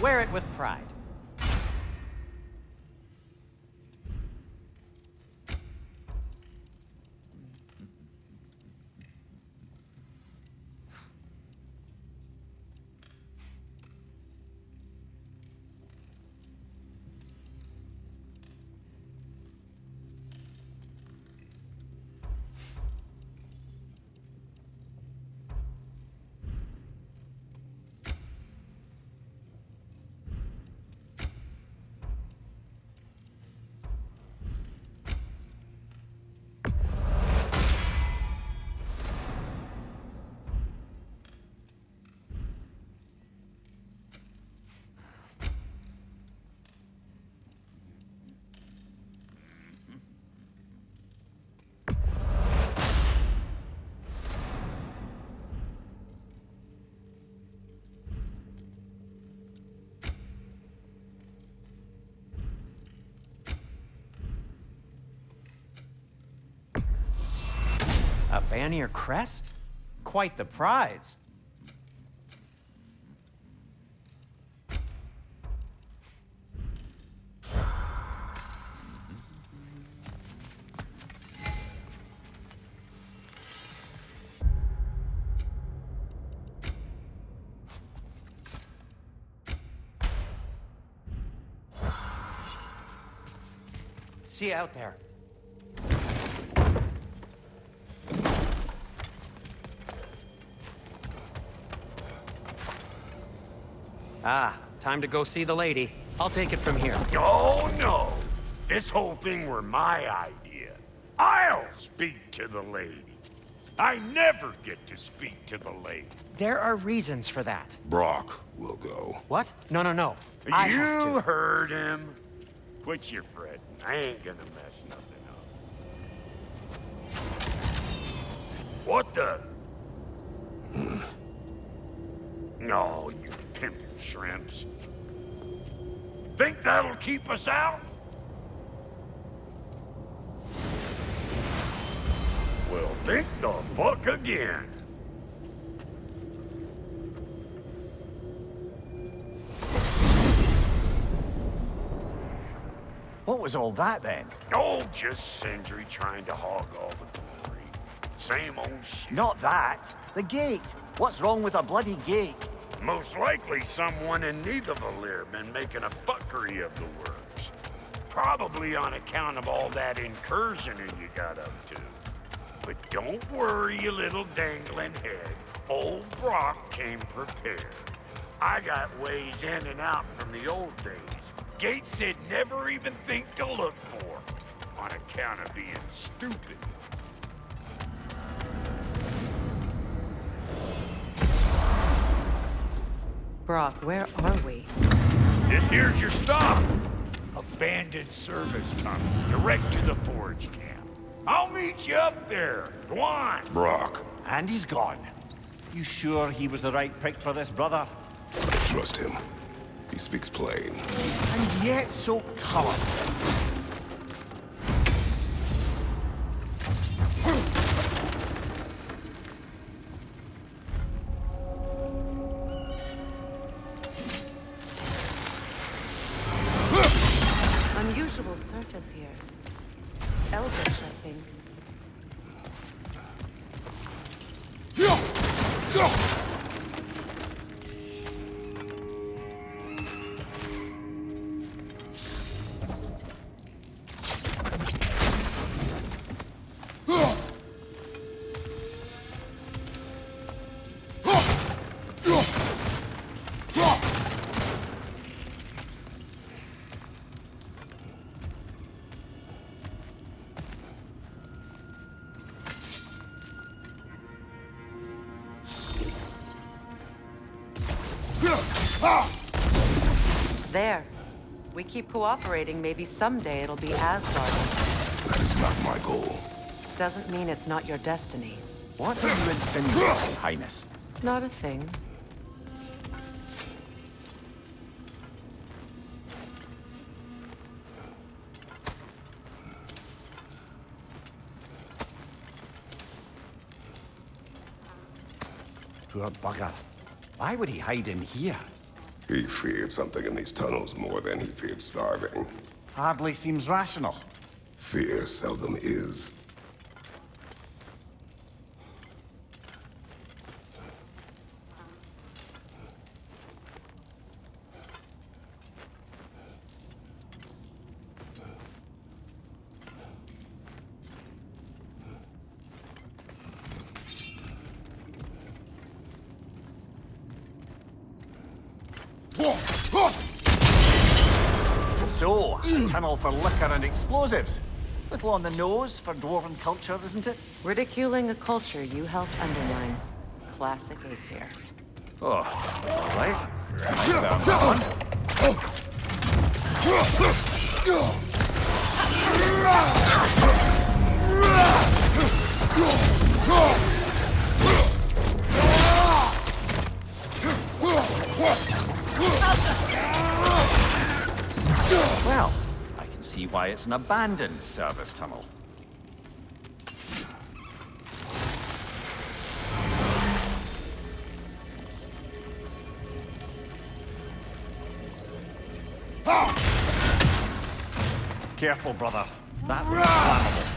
S10: Wear it with pride. A Vanir crest? Quite the prize. See you out there. Ah, time to go see the lady. I'll take it from here.
S3: Oh, no. this whole thing were my idea, I'll speak to the lady. I never get to speak to the lady.
S10: There are reasons for that.
S5: Brock will go.
S10: What? No, no, no. I have
S3: You
S10: to.
S3: heard him. Quit your fretting. I ain't gonna mess nothing up. What the? No, you pimping shrimps. Think that'll keep us out? Well, think the fuck again.
S4: What was all that then?
S3: Oh, just Sindri trying to hog all the glory. Same old shit.
S4: Not that. The gate. What's wrong with a bloody gate?
S3: Most likely someone in Nidavellir been making a fuckery of the works. Probably on account of all that incursioning you got up to. But don't worry, you little dangling head. Old Brock came prepared. I got ways in and out from the old days. Gates they'd never even think to look for, on account of being stupid.
S2: Brock, where are we?
S3: This here's your stop. Abandoned service tunnel, direct to the forge camp. I'll meet you up there. Go on.
S5: Brock,
S4: And he's gone. You sure he was the right pick for this, brother?
S5: trust him. He speaks plain.
S4: And yet so colorful.
S2: Unusual surface here. Elvish, I think. There. We keep cooperating, maybe someday it'll be Asgard.
S5: That is not my goal.
S2: Doesn't mean it's not your destiny.
S4: What are you insinuating, Highness?
S2: Not a thing.
S4: Poor bugger. Why would he hide in here?
S5: He feared something in these tunnels more than he feared starving.
S4: Hardly seems rational.
S5: Fear seldom is.
S4: So, a tunnel for liquor and explosives. Little on the nose for dwarven culture, isn't it?
S2: Ridiculing a culture you helped undermine. Classic Aesir.
S4: Oh, all right. I found that one. Well, I can see why it's an abandoned service tunnel. Careful, brother. That was flammable.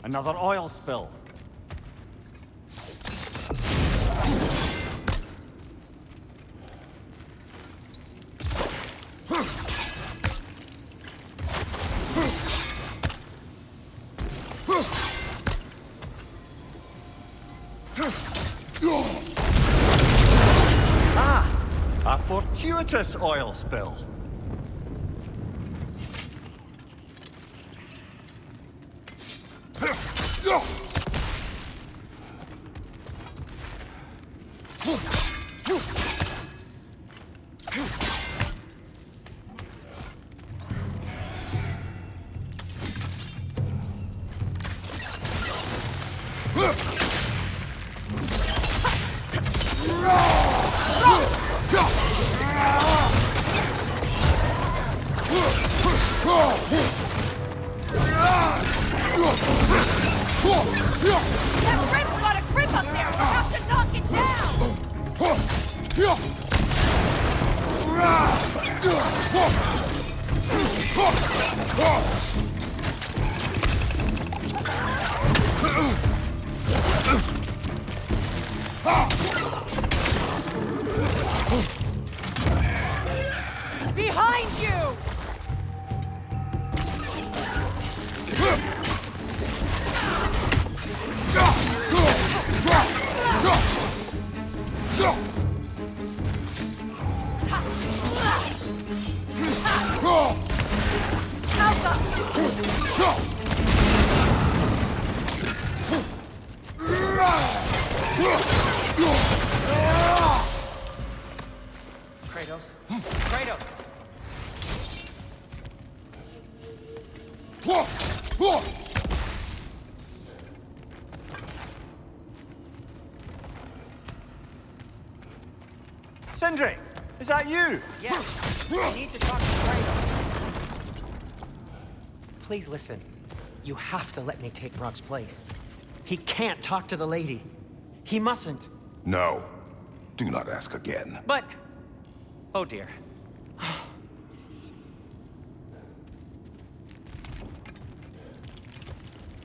S4: Another oil spill. A fortuitous oil spill.
S6: That wrist got a grip up there! We'll have to knock it down! Behind you!
S10: Kratos? Kratos!
S4: Sindri, is that you?
S10: Yes, I need to talk to Kratos. Please listen. You have to let me take Rock's place. He can't talk to the lady. He mustn't.
S5: No. Do not ask again.
S10: But... oh dear.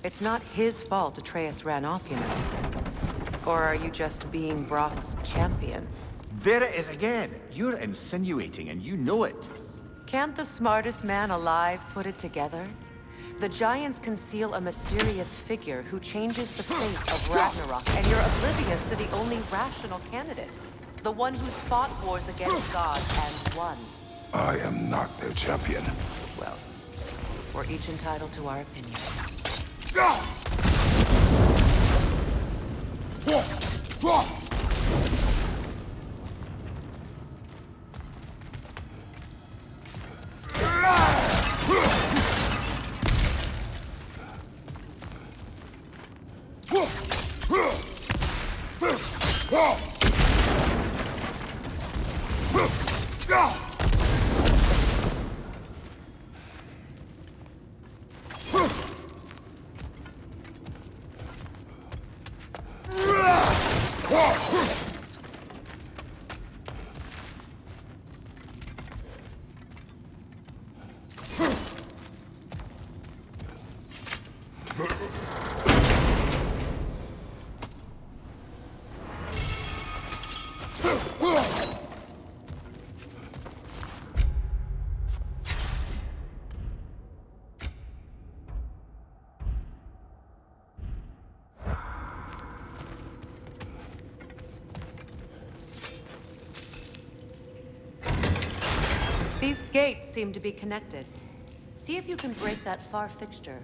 S2: It's not his fault Atreus ran off, you know. Or are you just being Brock's champion?
S4: There it is again. You're insinuating and you know it.
S2: Can't the smartest man alive put it together? The Giants conceal a mysterious figure who changes the fate of Ragnarok, and you're oblivious to the only rational candidate. The one who's fought wars against God and won.
S5: I am not their champion.
S2: Well, we're each entitled to our opinion. These gates seem to be connected. See if you can break that far fixture.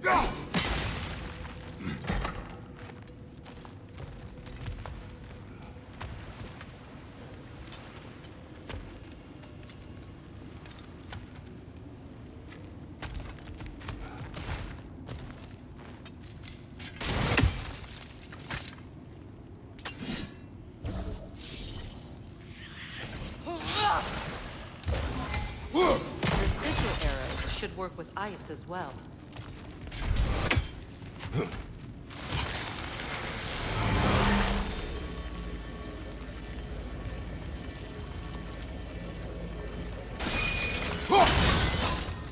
S2: should work with ice as well.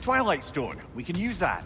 S4: Twilight Stone. We can use that.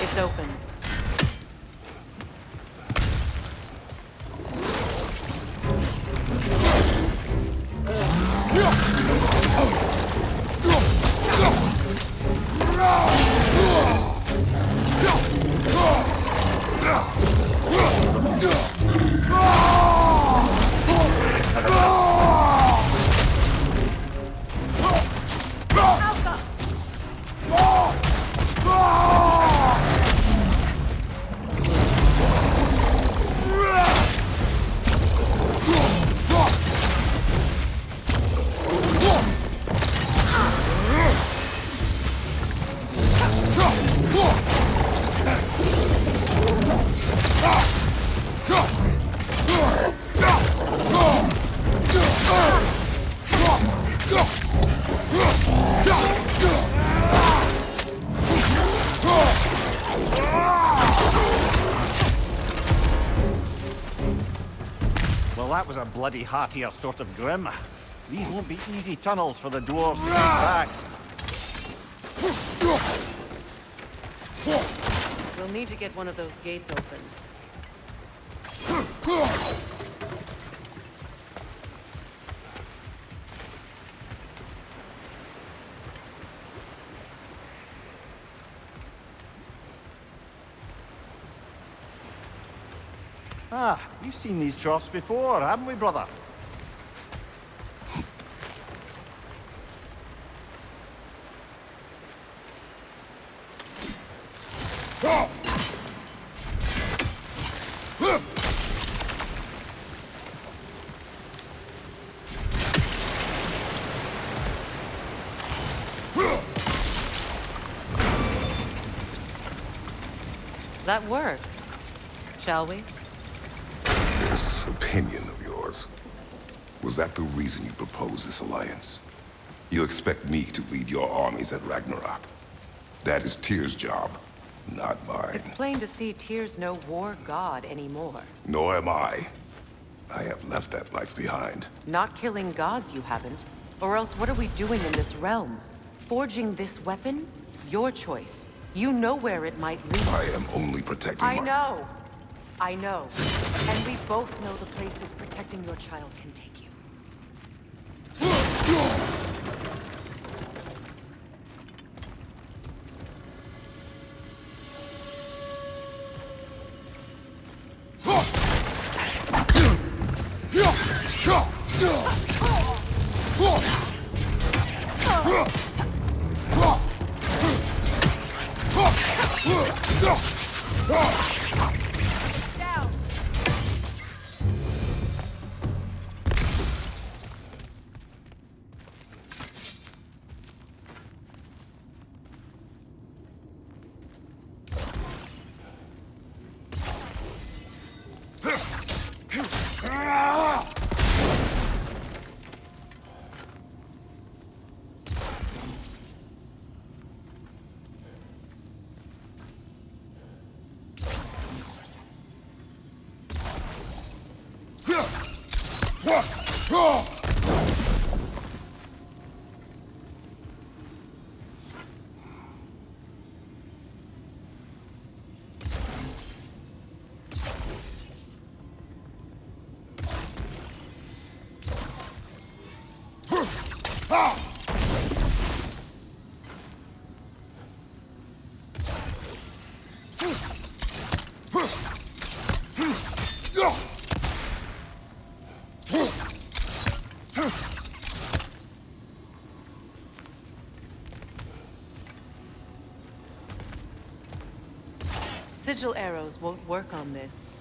S2: It's open.
S4: Well, that was a bloody heartier sort of grim. These won't be easy tunnels for the dwarves to get back.
S2: We'll need to get one of those gates open.
S4: Ah, we've seen these troughs before, haven't we, brother?
S2: That work, shall we?
S5: This opinion of yours, was that the reason you proposed this alliance? You expect me to lead your armies at Ragnarok? That is Tyr's job, not mine.
S2: It's plain to see Tyr's no war god anymore.
S5: Nor am I. I have left that life behind.
S2: Not killing gods, you haven't. Or else what are we doing in this realm? Forging this weapon? Your choice. You know where it might lead.
S5: I am only protecting
S2: I know. I know. And we both know the places protecting your child can take you. Sigil arrows won't work on this.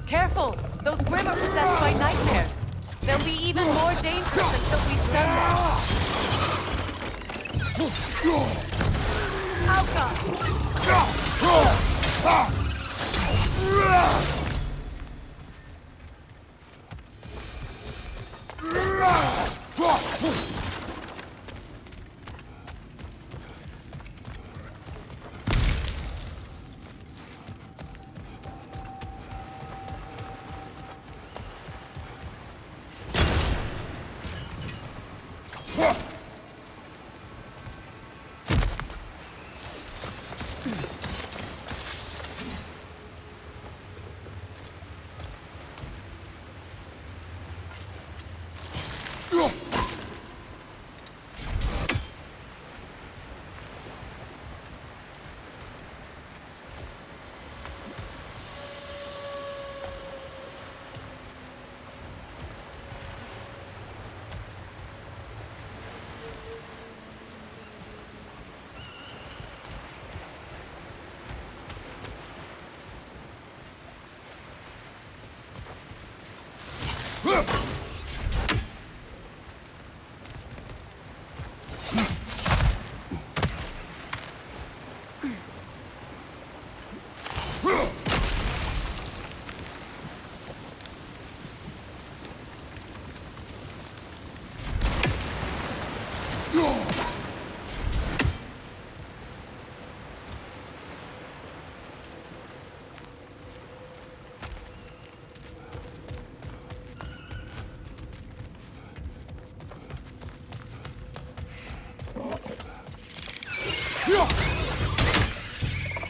S2: Careful! Those Grim are possessed by nightmares. They'll be even more dangerous until we stun them.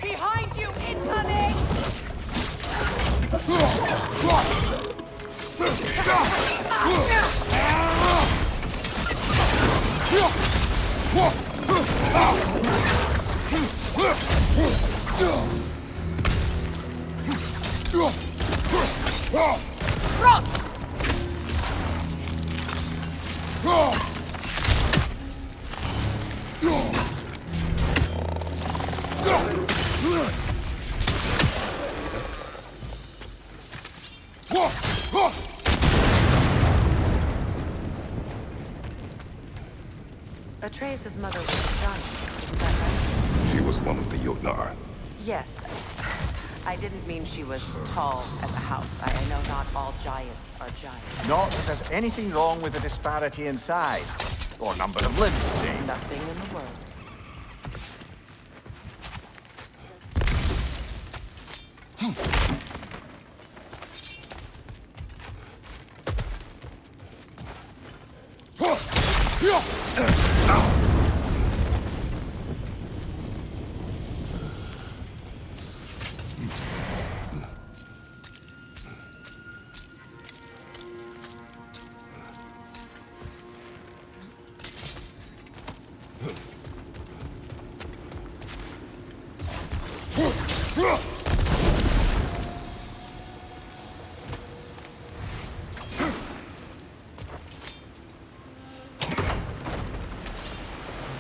S2: Behind you, incoming! Atreus' mother was a giant, isn't that right?
S5: She was one of the Jotnar.
S2: Yes. I didn't mean she was tall as a house. I know not all giants are giants.
S4: Not that there's anything wrong with the disparity in size. Or number of limbs, say.
S2: Nothing in the world.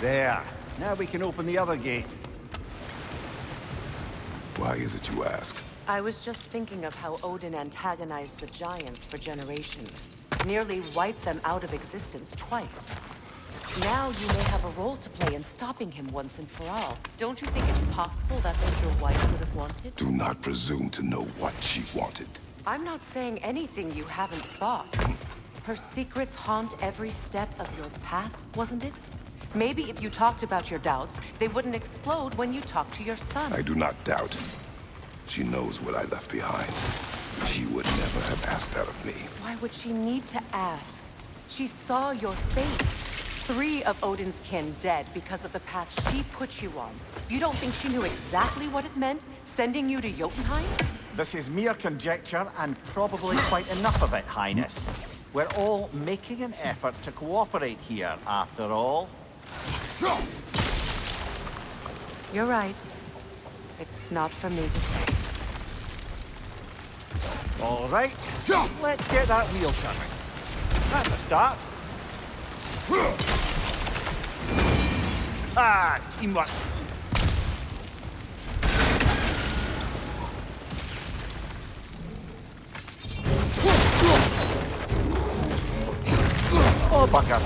S4: There. Now we can open the other gate.
S5: Why is it you ask?
S2: I was just thinking of how Odin antagonized the giants for generations. Nearly wiped them out of existence twice. Now you may have a role to play in stopping him once and for all. Don't you think it's possible that's what your wife would have wanted?
S5: Do not presume to know what she wanted.
S2: I'm not saying anything you haven't thought. Her secrets haunt every step of your path, wasn't it? Maybe if you talked about your doubts, they wouldn't explode when you talked to your son.
S5: I do not doubt. She knows what I left behind. She would never have asked that of me.
S2: Why would she need to ask? She saw your fate. 3 of Odin's kin dead because of the path she put you on. You don't think she knew exactly what it meant, sending you to Jotunheim?
S4: This is mere conjecture, and probably quite enough of it, Highness. We're all making an effort to cooperate here, after all.
S2: You're right. It's not for me to say.
S4: All right, let's get that wheel turning. That's a start. Ah, teamwork. Oh, bugger.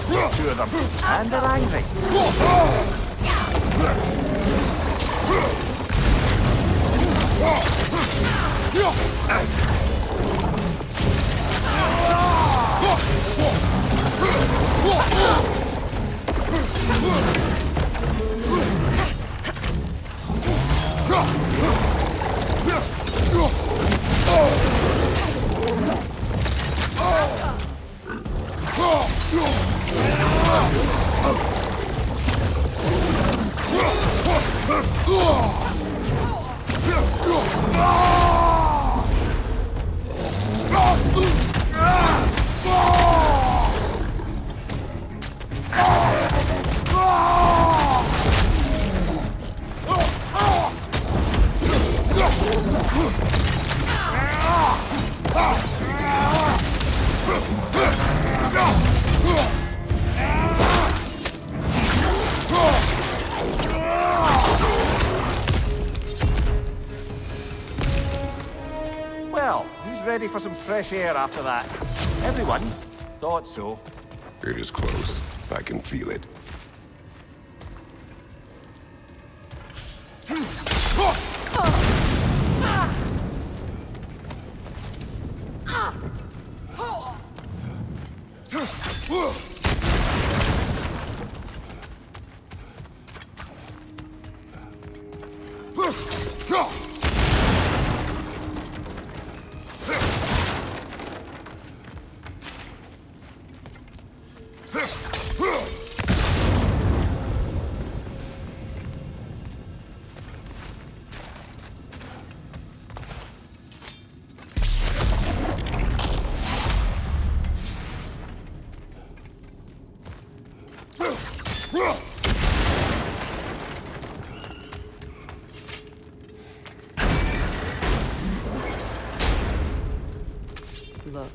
S4: 2 of them. And they're angry. Well, who's ready for some fresh air after that? Everyone? Thought so.
S5: It is close. I can feel it.
S2: Look,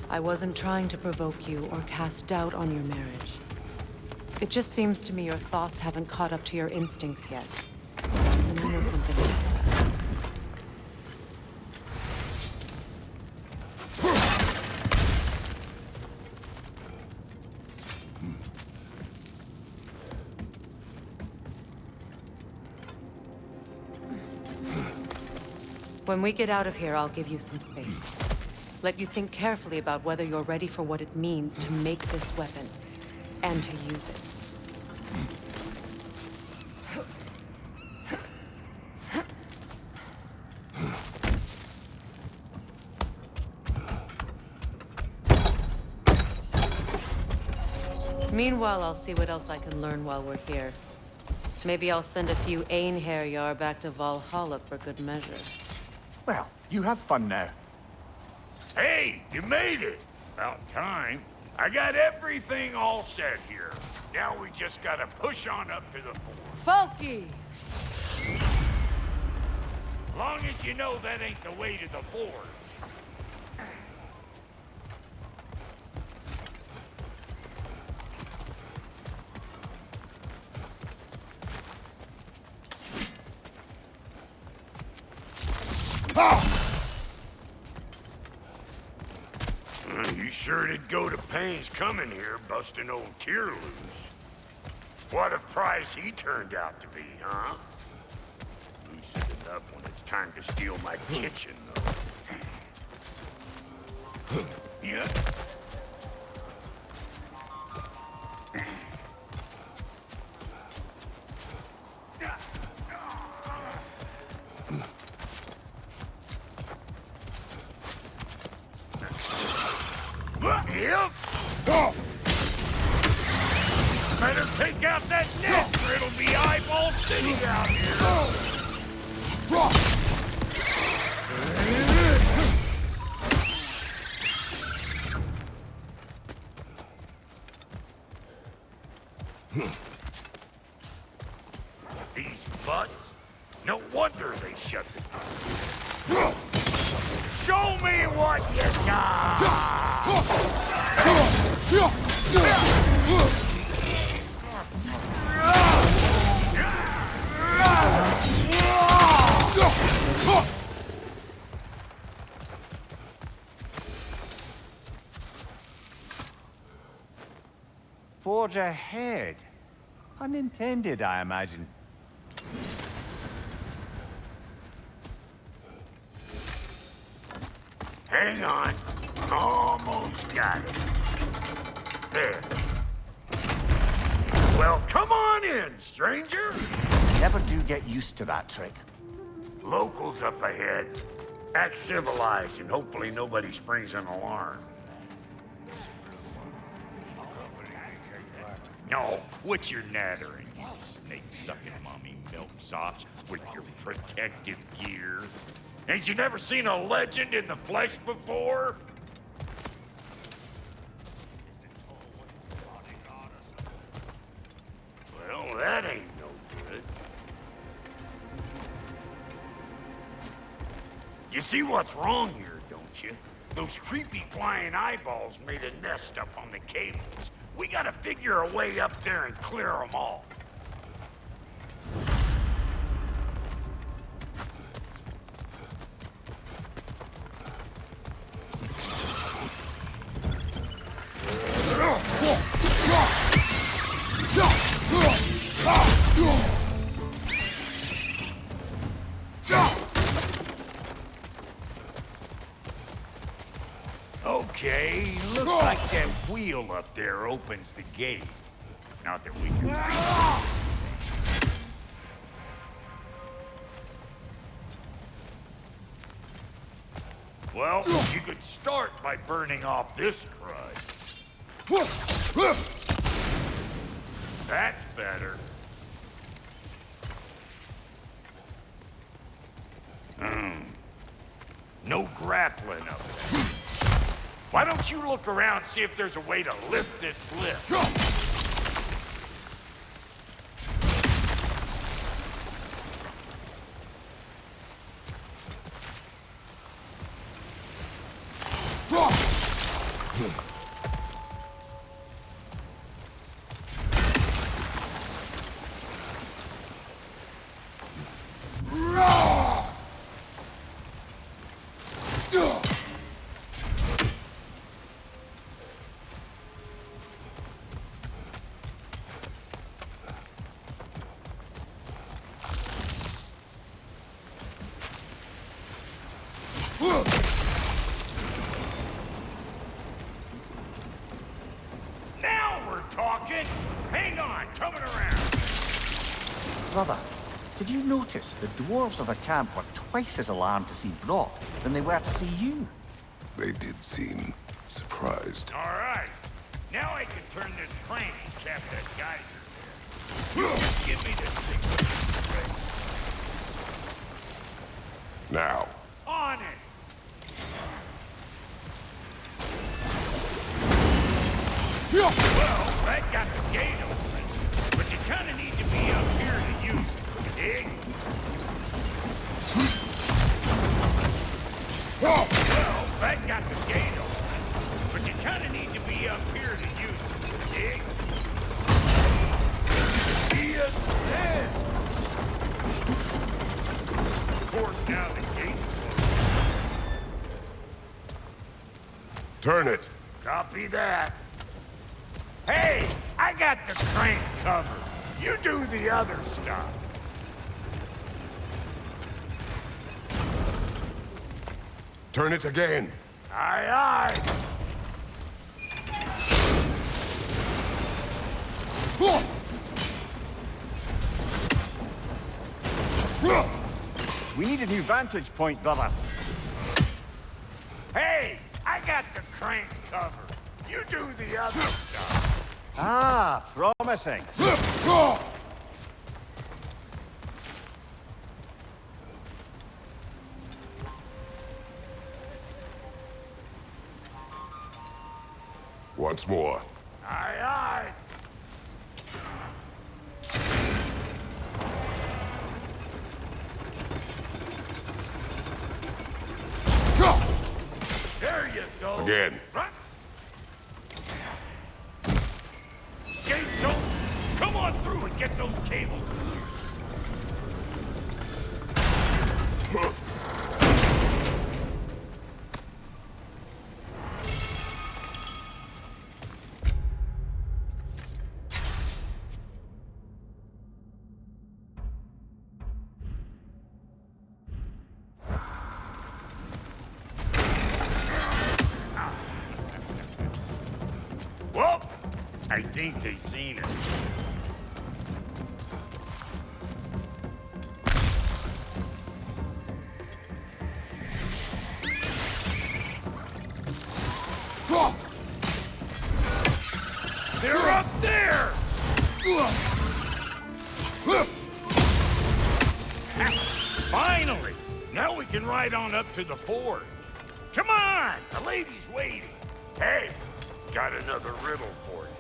S2: I wasn't trying to provoke you or cast doubt on your marriage. It just seems to me your thoughts haven't caught up to your instincts yet. And I know something about that. When we get out of here, I'll give you some space. Let you think carefully about whether you're ready for what it means to make this weapon, and to use it. Meanwhile, I'll see what else I can learn while we're here. Maybe I'll send a few Einherjar back to Valhalla for good measure.
S4: Well, you have fun now.
S3: Hey, you made it! About time. I got everything all set here. Now we just gotta push on up to the fort.
S6: Folky!
S3: Long as you know that ain't the way to the fort. You sure did go to pains coming here, busting old Tier loose. What a prize he turned out to be, huh? Loosen it up when it's time to steal my kitchen, though. Yeah. Yep. Better take out that net, or it'll be eyeball city out here. These butts? No wonder they shut the door. Show me what you got!
S4: Forge ahead. Unintended, I imagine.
S3: Hang on. Almost got it. There. Well, come on in, stranger.
S4: Never do get used to that trick.
S3: Locals up ahead. Act civilized, and hopefully nobody springs an alarm. No, quit your nattering, you snake-sucking mommy milksops with your protective gear. Ain't you never seen a legend in the flesh before? Well, that ain't no good. You see what's wrong here, don't you? Those creepy flying eyeballs made a nest up on the cables. We gotta figure a way up there and clear them all. Okay, looks like that wheel up there opens the gate. Not that we can reach it. Well, you could start by burning off this crud. That's better. No grappling up there. Why don't you look around and see if there's a way to lift this lift? Talking? Hang on, coming around.
S4: Brother, did you notice the dwarves of the camp were twice as alarmed to see Brock than they were to see you?
S5: They did seem surprised.
S3: All right. Now I can turn this crank and cap that geyser there. You just give me this thing.
S5: Now.
S3: On it. Well, that got the gate open, but you kind of need to be up here to use it, you dig? Well, that got the gate open, but you kind of need to be up here to use it, you dig? Yes, yes. Of course, now the gate's closed.
S5: Turn it.
S3: Copy that. Hey, I got the crank covered. You do the other stuff.
S5: Turn it again.
S3: Aye, aye.
S4: We need a new vantage point, brother.
S3: Hey, I got the crank covered. You do the other stuff.
S4: Ah, promising.
S5: Once more.
S3: Aye, aye. There you go.
S5: Again.
S3: Right. Gates open. Come on through and get those cables. Well, I think they seen it. They're up there! Finally! Now we can ride on up to the fort. Come on! The lady's waiting. Hey, got another riddle for you.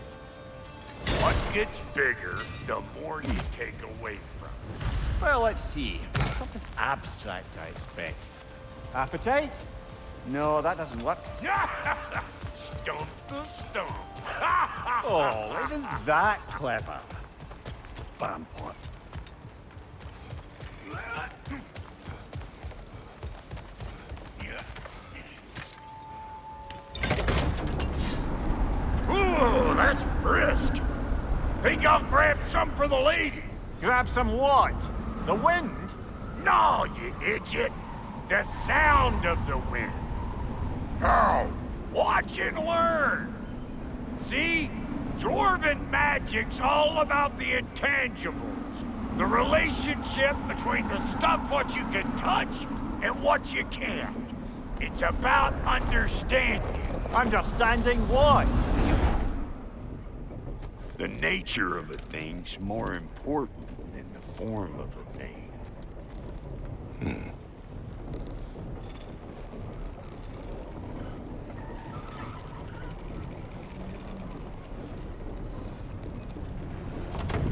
S3: What gets bigger, the more you take away from it?
S4: Well, let's see. Something abstract, I expect. Appetite? No, that doesn't work.
S3: Stump the stump.
S4: Oh, isn't that clever? Vampire.
S3: Ooh, that's brisk. Think I'll grab some for the lady?
S4: Grab some what? The wind?
S3: No, you idiot. The sound of the wind.
S5: How?
S3: Watch and learn. See? Dwarven magic's all about the intangibles. The relationship between the stuff what you can touch and what you can't. It's about understanding.
S4: Understanding what?
S3: The nature of a thing's more important than the form of a thing.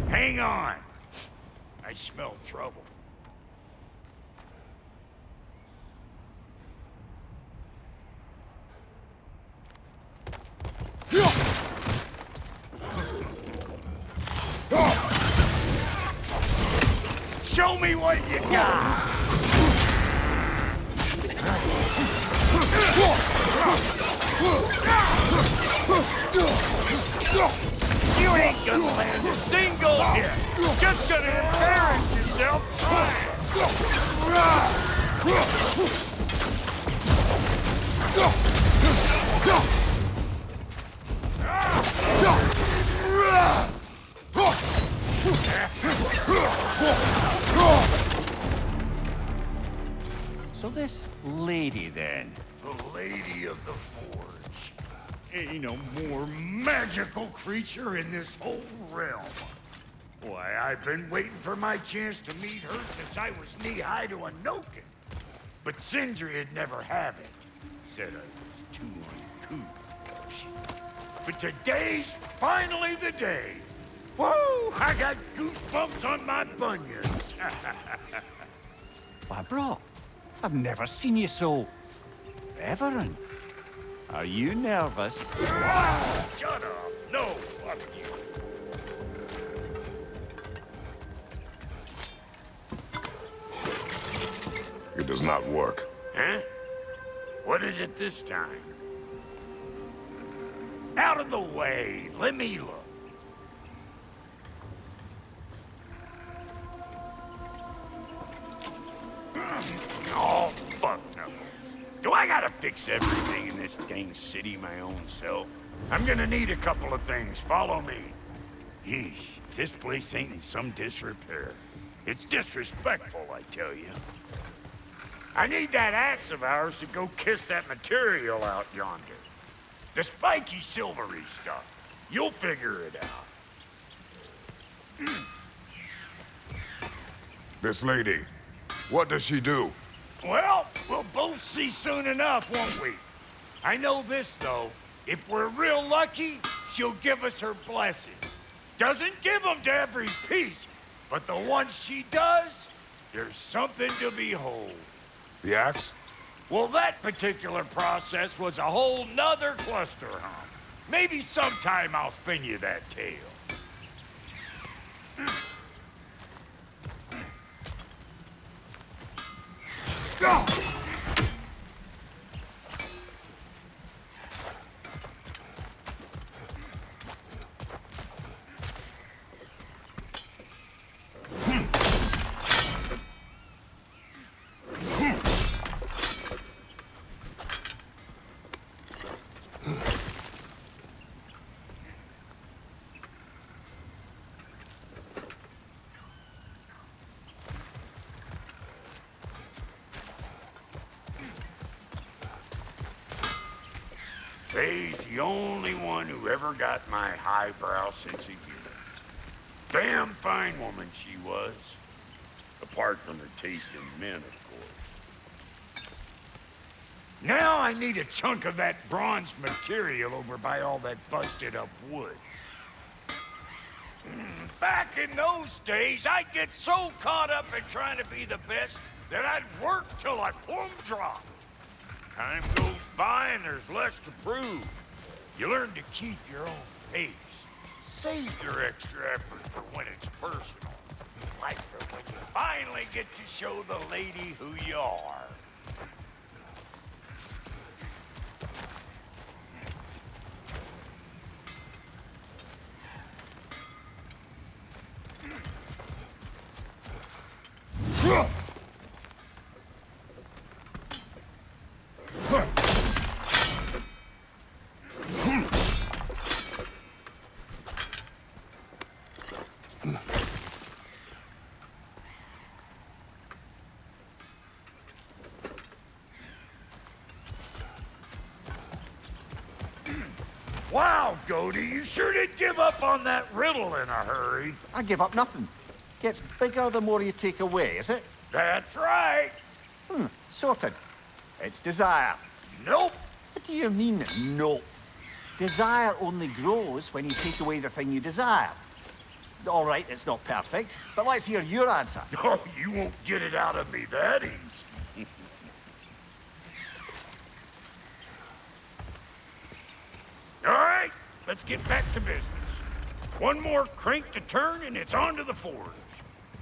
S3: Hang on. I smell trouble. Show me what you got! You ain't gonna land a single hit! Just gonna embarrass yourself trying!
S4: So this lady, then?
S3: The Lady of the Forge. Ain't no more magical creature in this whole realm. Why, I've been waiting for my chance to meet her since I was knee-high to a Noken. But Sindri would never have it. Said I was too uncouth. But today's finally the day. Woo! I got goosebumps on my bunions.
S4: Why, bro, I've never seen you so... reverent. Are you nervous?
S3: Shut up. No, fuck you.
S5: It does not work.
S3: Huh? What is it this time? Out of the way. Let me look. Oh, fuck no. Do I gotta fix everything in this dang city my own self? I'm gonna need a couple of things. Follow me. Yeesh, if this place ain't in some disrepair. It's disrespectful, I tell you. I need that axe of ours to go kiss that material out yonder. The spiky silvery stuff. You'll figure it out.
S5: This lady, what does she do?
S3: Well, we'll both see soon enough, won't we? I know this, though. If we're real lucky, she'll give us her blessing. Doesn't give them to every piece, but the ones she does, there's something to behold.
S5: The axe?
S3: Well, that particular process was a whole nother cluster hump. Maybe sometime I'll spin you that tale.
S5: Go!
S3: Faye's the only one who ever got my highbrow sense of humor. Damn fine woman she was. Apart from her taste in men, of course. Now I need a chunk of that bronze material over by all that busted up wood. Back in those days, I'd get so caught up in trying to be the best that I'd work till I plumb dropped. Time goes by and there's less to prove. You learn to keep your own pace. Save your extra effort for when it's personal. Like for when you finally get to show the lady who you are. Wow, Goldie, you sure did give up on that riddle in a hurry.
S4: I give up nothing. Gets bigger the more you take away, is it?
S3: That's right.
S4: Sorted. It's desire.
S3: Nope.
S4: What do you mean, no? Desire only grows when you take away the thing you desire. All right, it's not perfect, but let's hear your answer.
S3: Oh, you won't get it out of me that easy. All right, let's get back to business. One more crank to turn and it's on to the forge.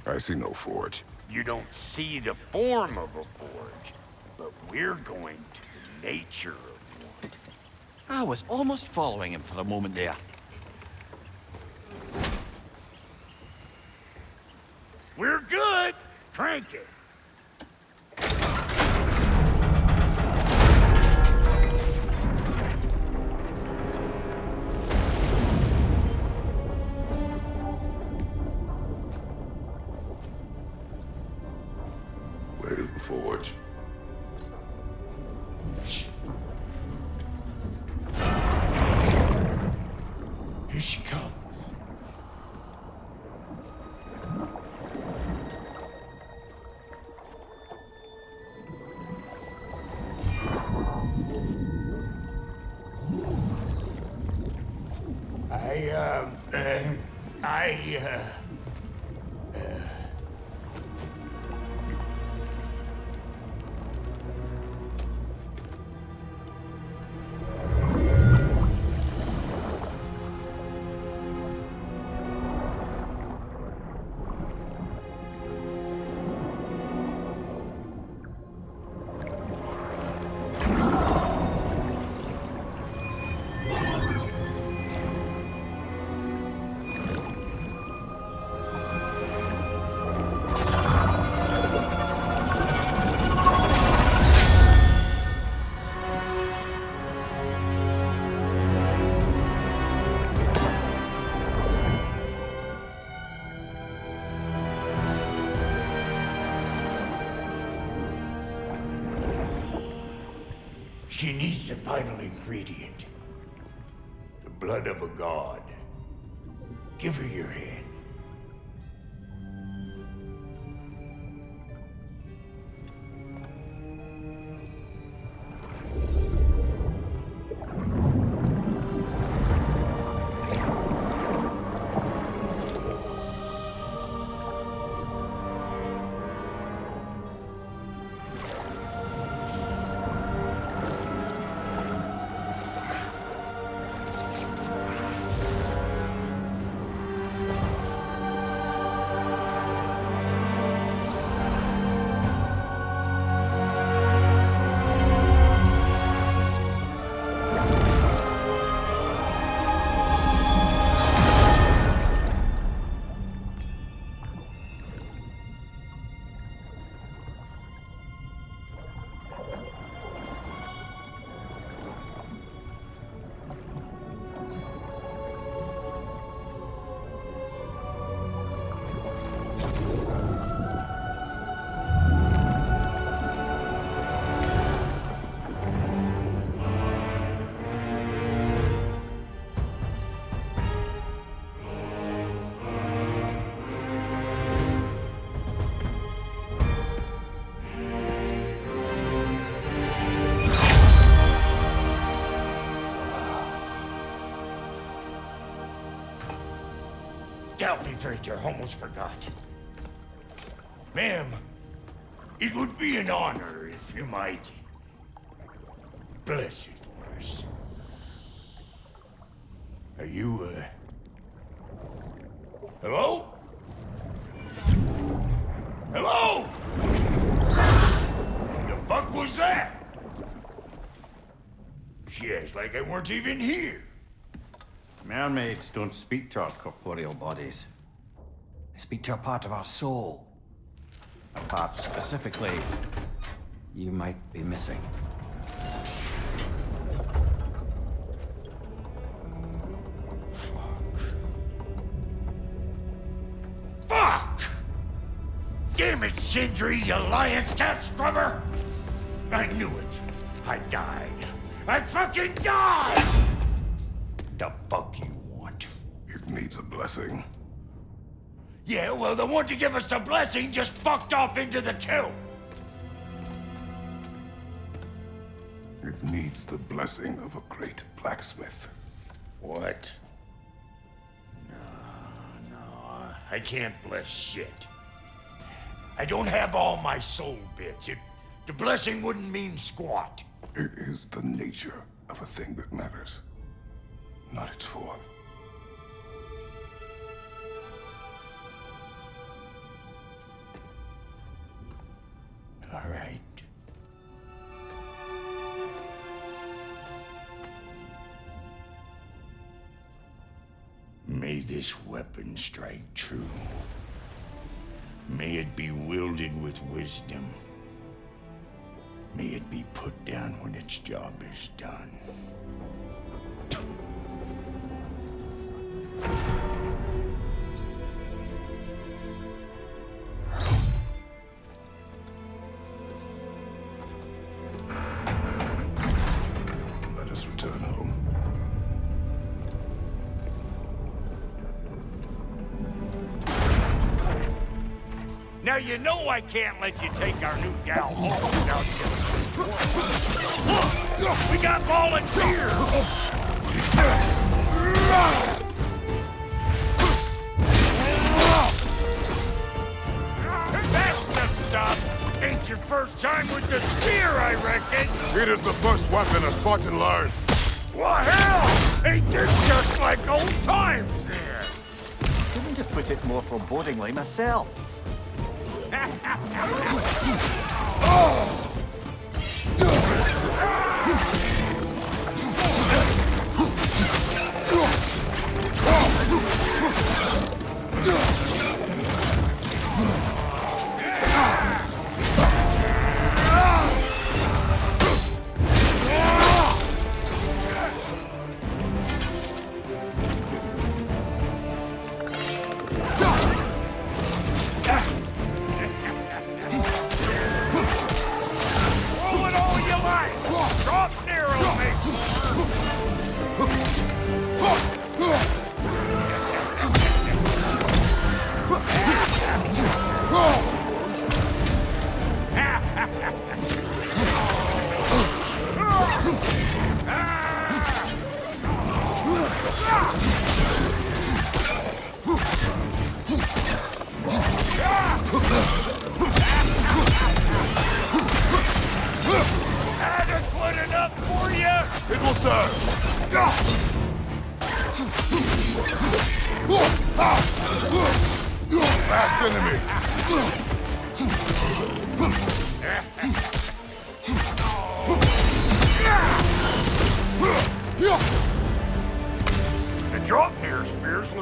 S5: I see no forge.
S3: You don't see the form of a forge, but we're going to the nature of one.
S10: I was almost following him for a moment there.
S3: We're good. Crank it.
S5: Where's the forge?
S3: Here she comes. She needs the final ingredient. The blood of a god. Give her your hand. I almost forgot. Ma'am, it would be an honor if you might bless it for us. Are you, hello? Hello? The fuck was that? She acts like I weren't even here.
S4: Mermaids don't speak to our corporeal bodies. They speak to a part of our soul. A part specifically you might be missing.
S3: Fuck! Damn it, Sindri, you lion cat scrubber! I knew it. I died. I fucking died! The fuck you want?
S5: It needs a blessing.
S3: Yeah, well, the one to give us the blessing just fucked off into the tomb.
S5: It needs the blessing of a great blacksmith.
S3: What? No, I can't bless shit. I don't have all my soul bits. The blessing wouldn't mean squat.
S5: It is the nature of a thing that matters, not its form.
S3: All right. May this weapon strike true. May it be wielded with wisdom. May it be put down when its job is done.
S5: Let us return home.
S3: Now you know I can't let you take our new gal home without you. Look! We got volunteers! That's the stuff! Ain't your first time with the spear, I reckon!
S5: It is the first weapon a Spartan learned.
S3: Well, hell! Ain't this just like old times then?
S4: Couldn't have put it more forebodingly myself.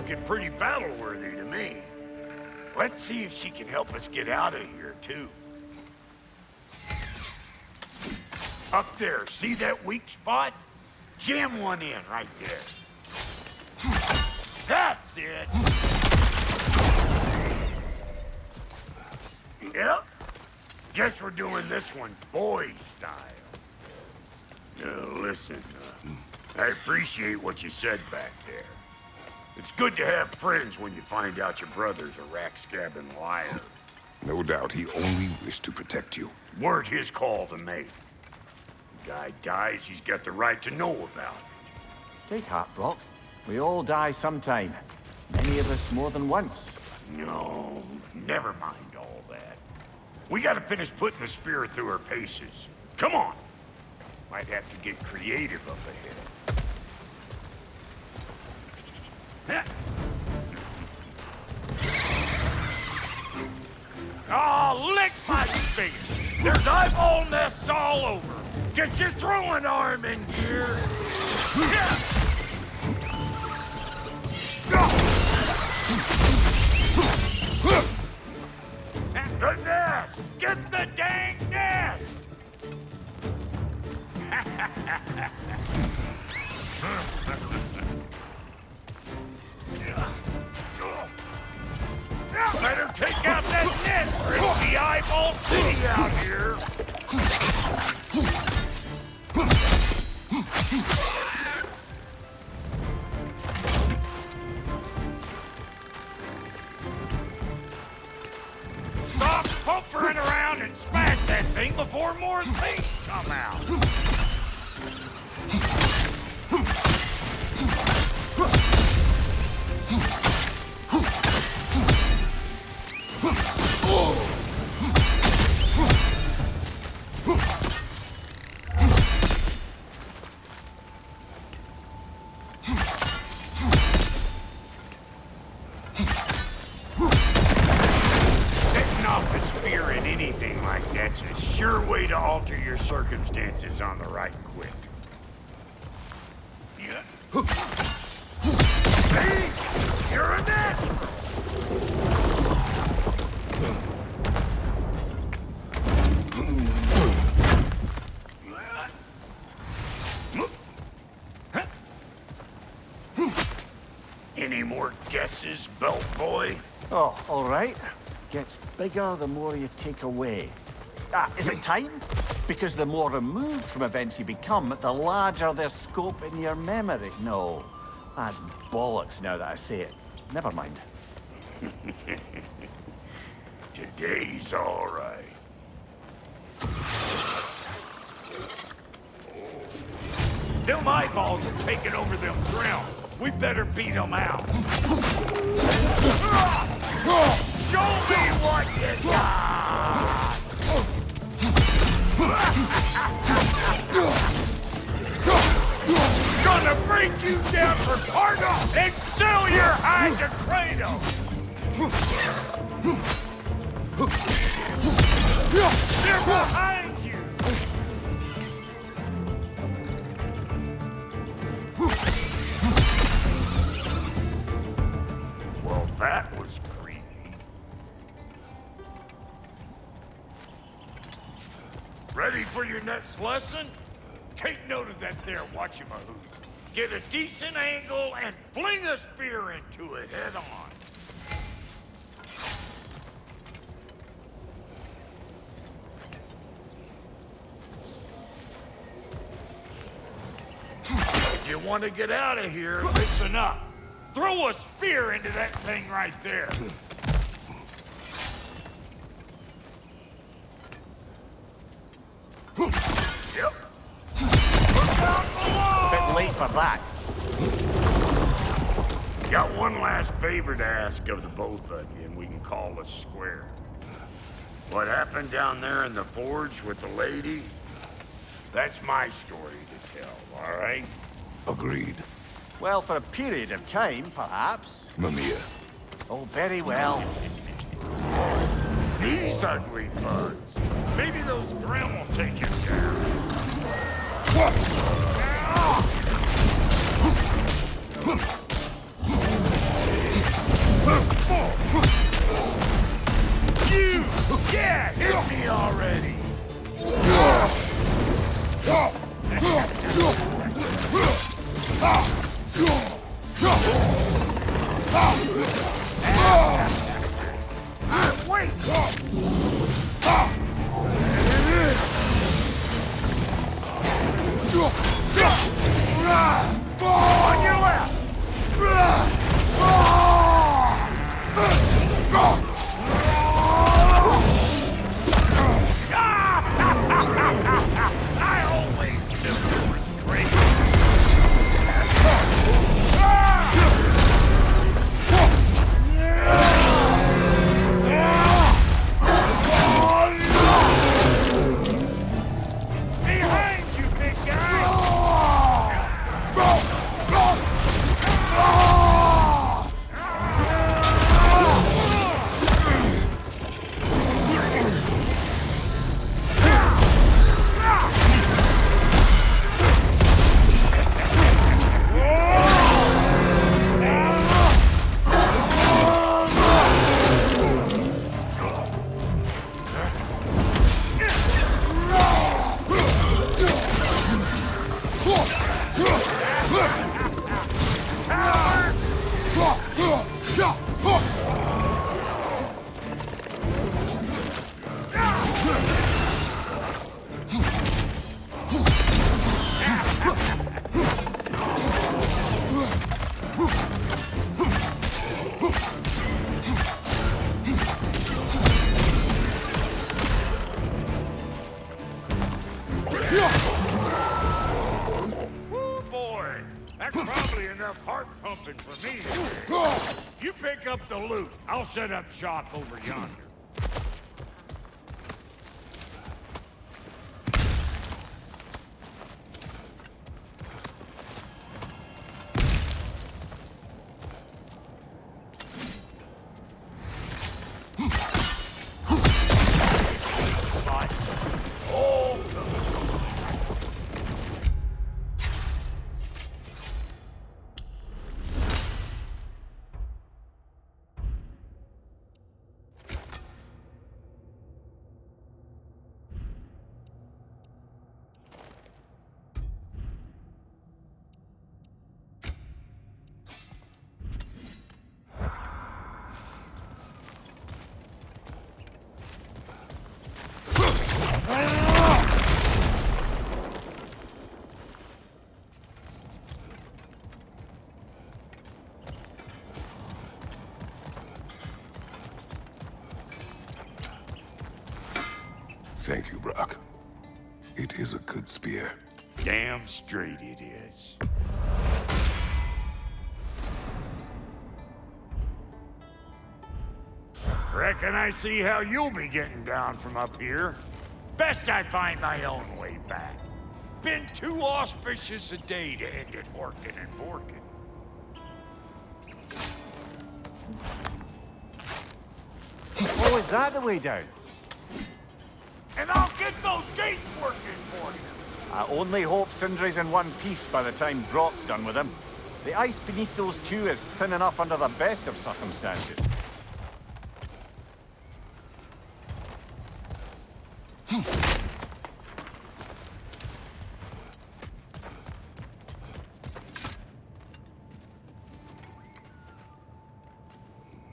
S3: looking pretty battle-worthy to me. Let's see if she can help us get out of here, too. Up there, see that weak spot? Jam one in right there. That's it! Yep. Guess we're doing this one boy style. Listen, I appreciate what you said back there. It's good to have friends when you find out your brother's a rack-scabbing liar.
S5: No doubt he only wished to protect you.
S3: Weren't his call to make. The guy dies, he's got the right to know about it.
S4: Take heart, Brock. We all die sometime. Many of us more than once.
S3: No, never mind all that. We gotta finish putting the spirit through her paces. Come on! Might have to get creative up ahead. Oh, lick my face! There's eyeball nests all over! Get your throwing arm in gear! The nest! Get the dang nest! Better take out that nest or it'll be eyeball city out here! Stop pumpering around and smash that thing before more things come out! Circumstances on the right quick. Yeah. See? You're a natural! Any more guesses, belt boy?
S4: Oh, all right. Gets bigger the more you take away. Is it time? Because the more removed from events you become, the larger their scope in your memory. No, that's bollocks now that I say it. Never mind.
S3: Today's all right. Them eyeballs are taking over them ground. We better beat them out. Show me what you got! Gonna break you down for cargo and sell your hide to Kratos! They're behind you! Well, that was creepy. Ready for your next lesson? Take note of that there whatchamahoos. Get a decent angle and fling a spear into it head on. If you want to get out of here, listen up. Throw a spear into that thing right there. Yep. Look out below!
S4: Bit late for that.
S3: Got one last favor to ask of the both of you, and we can call us square. What happened down there in the forge with the lady? That's my story to tell, all right?
S5: Agreed.
S4: Well, for a period of time, perhaps.
S5: Mamiya.
S4: Oh, very well.
S3: These ugly bugs. Maybe those Grimm will take you down. You! Yeah, hit me already! Wait! On your left! I always knew you were great! Behind you, big guy! That's probably enough heart pumping for me today. You pick up the loot. I'll set up shop over yonder.
S5: Thank you, Brock. It is a good spear.
S3: Damn straight it is. Reckon I see how you'll be getting down from up here. Best I find my own way back. Been too auspicious a day to end it working and borking.
S4: Oh, is that the way down?
S3: And I'll get those gates working for you.
S4: I only hope Sindri's in one piece by the time Brock's done with him. The ice beneath those two is thin enough under the best of circumstances.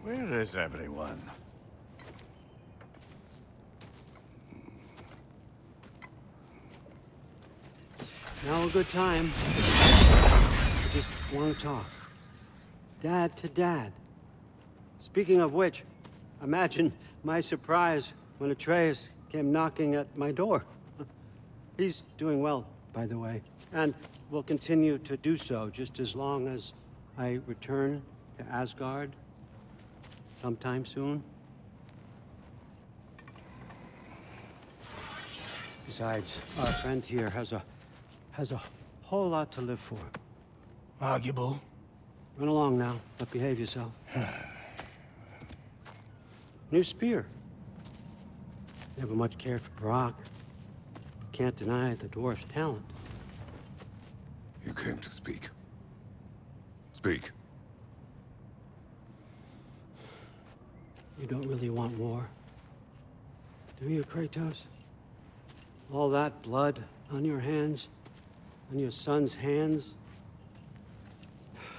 S4: Where is everyone?
S12: Now a good time. I just want to talk. Dad to Dad. Speaking of which, imagine my surprise when Atreus came knocking at my door. He's doing well, by the way, and will continue to do so just as long as I return to Asgard sometime soon. Besides, our friend here has a whole lot to live for.
S8: Arguable.
S12: Run along now, but behave yourself. New spear. Never much cared for Brock. Can't deny the dwarf's talent.
S5: You came to speak. Speak.
S12: You don't really want war, do you, Kratos? All that blood on your hands, on your son's hands.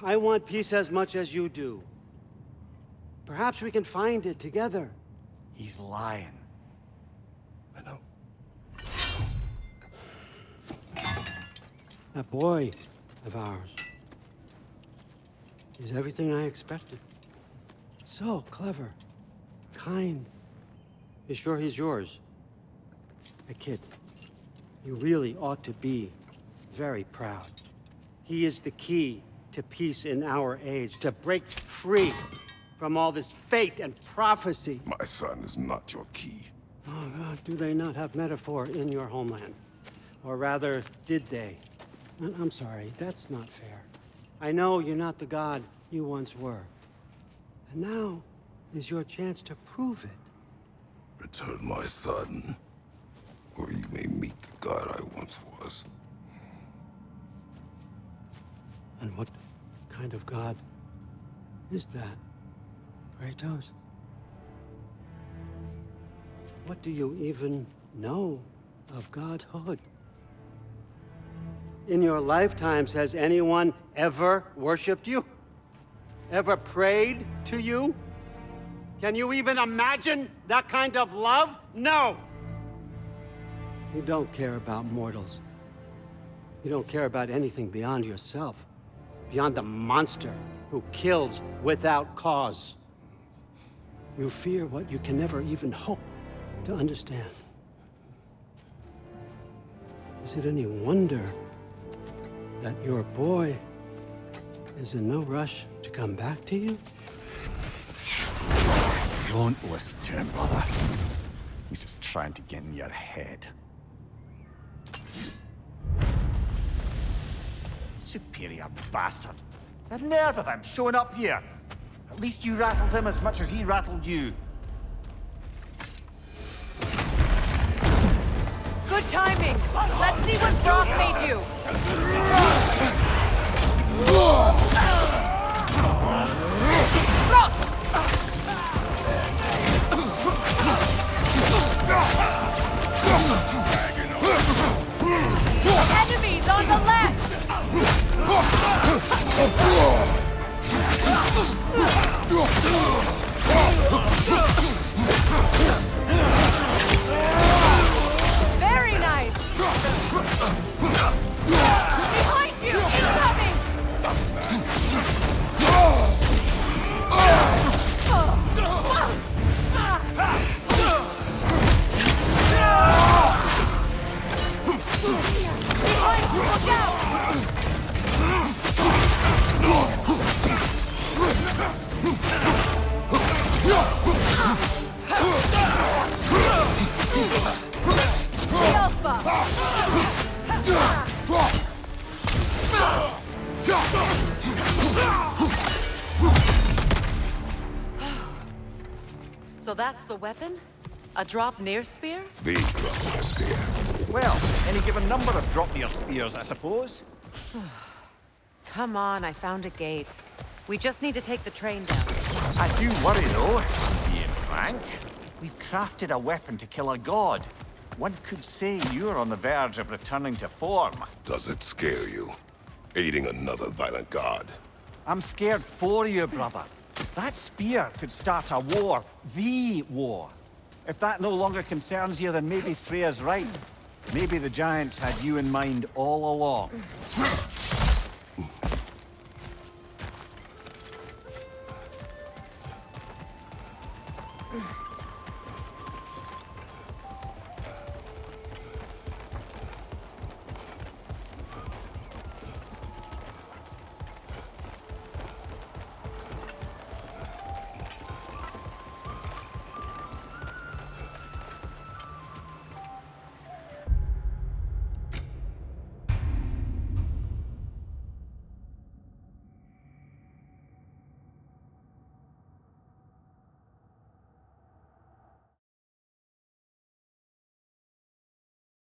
S12: I want peace as much as you do. Perhaps we can find it together.
S4: He's lying.
S5: I know.
S12: That boy of ours is everything I expected. So clever, kind. You sure he's yours? A kid, you really ought to be very proud. He is the key to peace in our age, to break free from all this fate and prophecy.
S5: My son is not your key.
S12: Oh, God, do they not have metaphor in your homeland? Or rather, did they? I'm sorry, that's not fair. I know you're not the god you once were. And now is your chance to prove it.
S5: Return my son, or you may meet the god I once was.
S12: And what kind of god is that, Kratos? What do you even know of godhood? In your lifetimes, has anyone ever worshipped you? Ever prayed to you? Can you even imagine that kind of love? No! You don't care about mortals. You don't care about anything beyond yourself. Beyond the monster who kills without cause. You fear what you can never even hope to understand. Is it any wonder that your boy is in no rush to come back to you?
S4: Don't listen to him, brother. He's just trying to get in your head. Superior bastard. The nerve of him showing up here. At least you rattled him as much as he rattled you.
S2: Good timing. Let's see what Brock made you. Enemies on the left. Very nice. Behind you, incoming. Behind you, look out. So that's the weapon? A drop near spear?
S5: The drop spear.
S4: Well, any given number of drop-near spears, I suppose.
S2: Come on, I found a gate. We just need to take the train down.
S4: I do worry, though, being frank. We've crafted a weapon to kill a god. One could say you're on the verge of returning to form.
S5: Does it scare you? Aiding another violent god?
S4: I'm scared for you, brother. That spear could start a war. The war. If that no longer concerns you, then maybe Freya's right. Maybe the Giants had you in mind all along.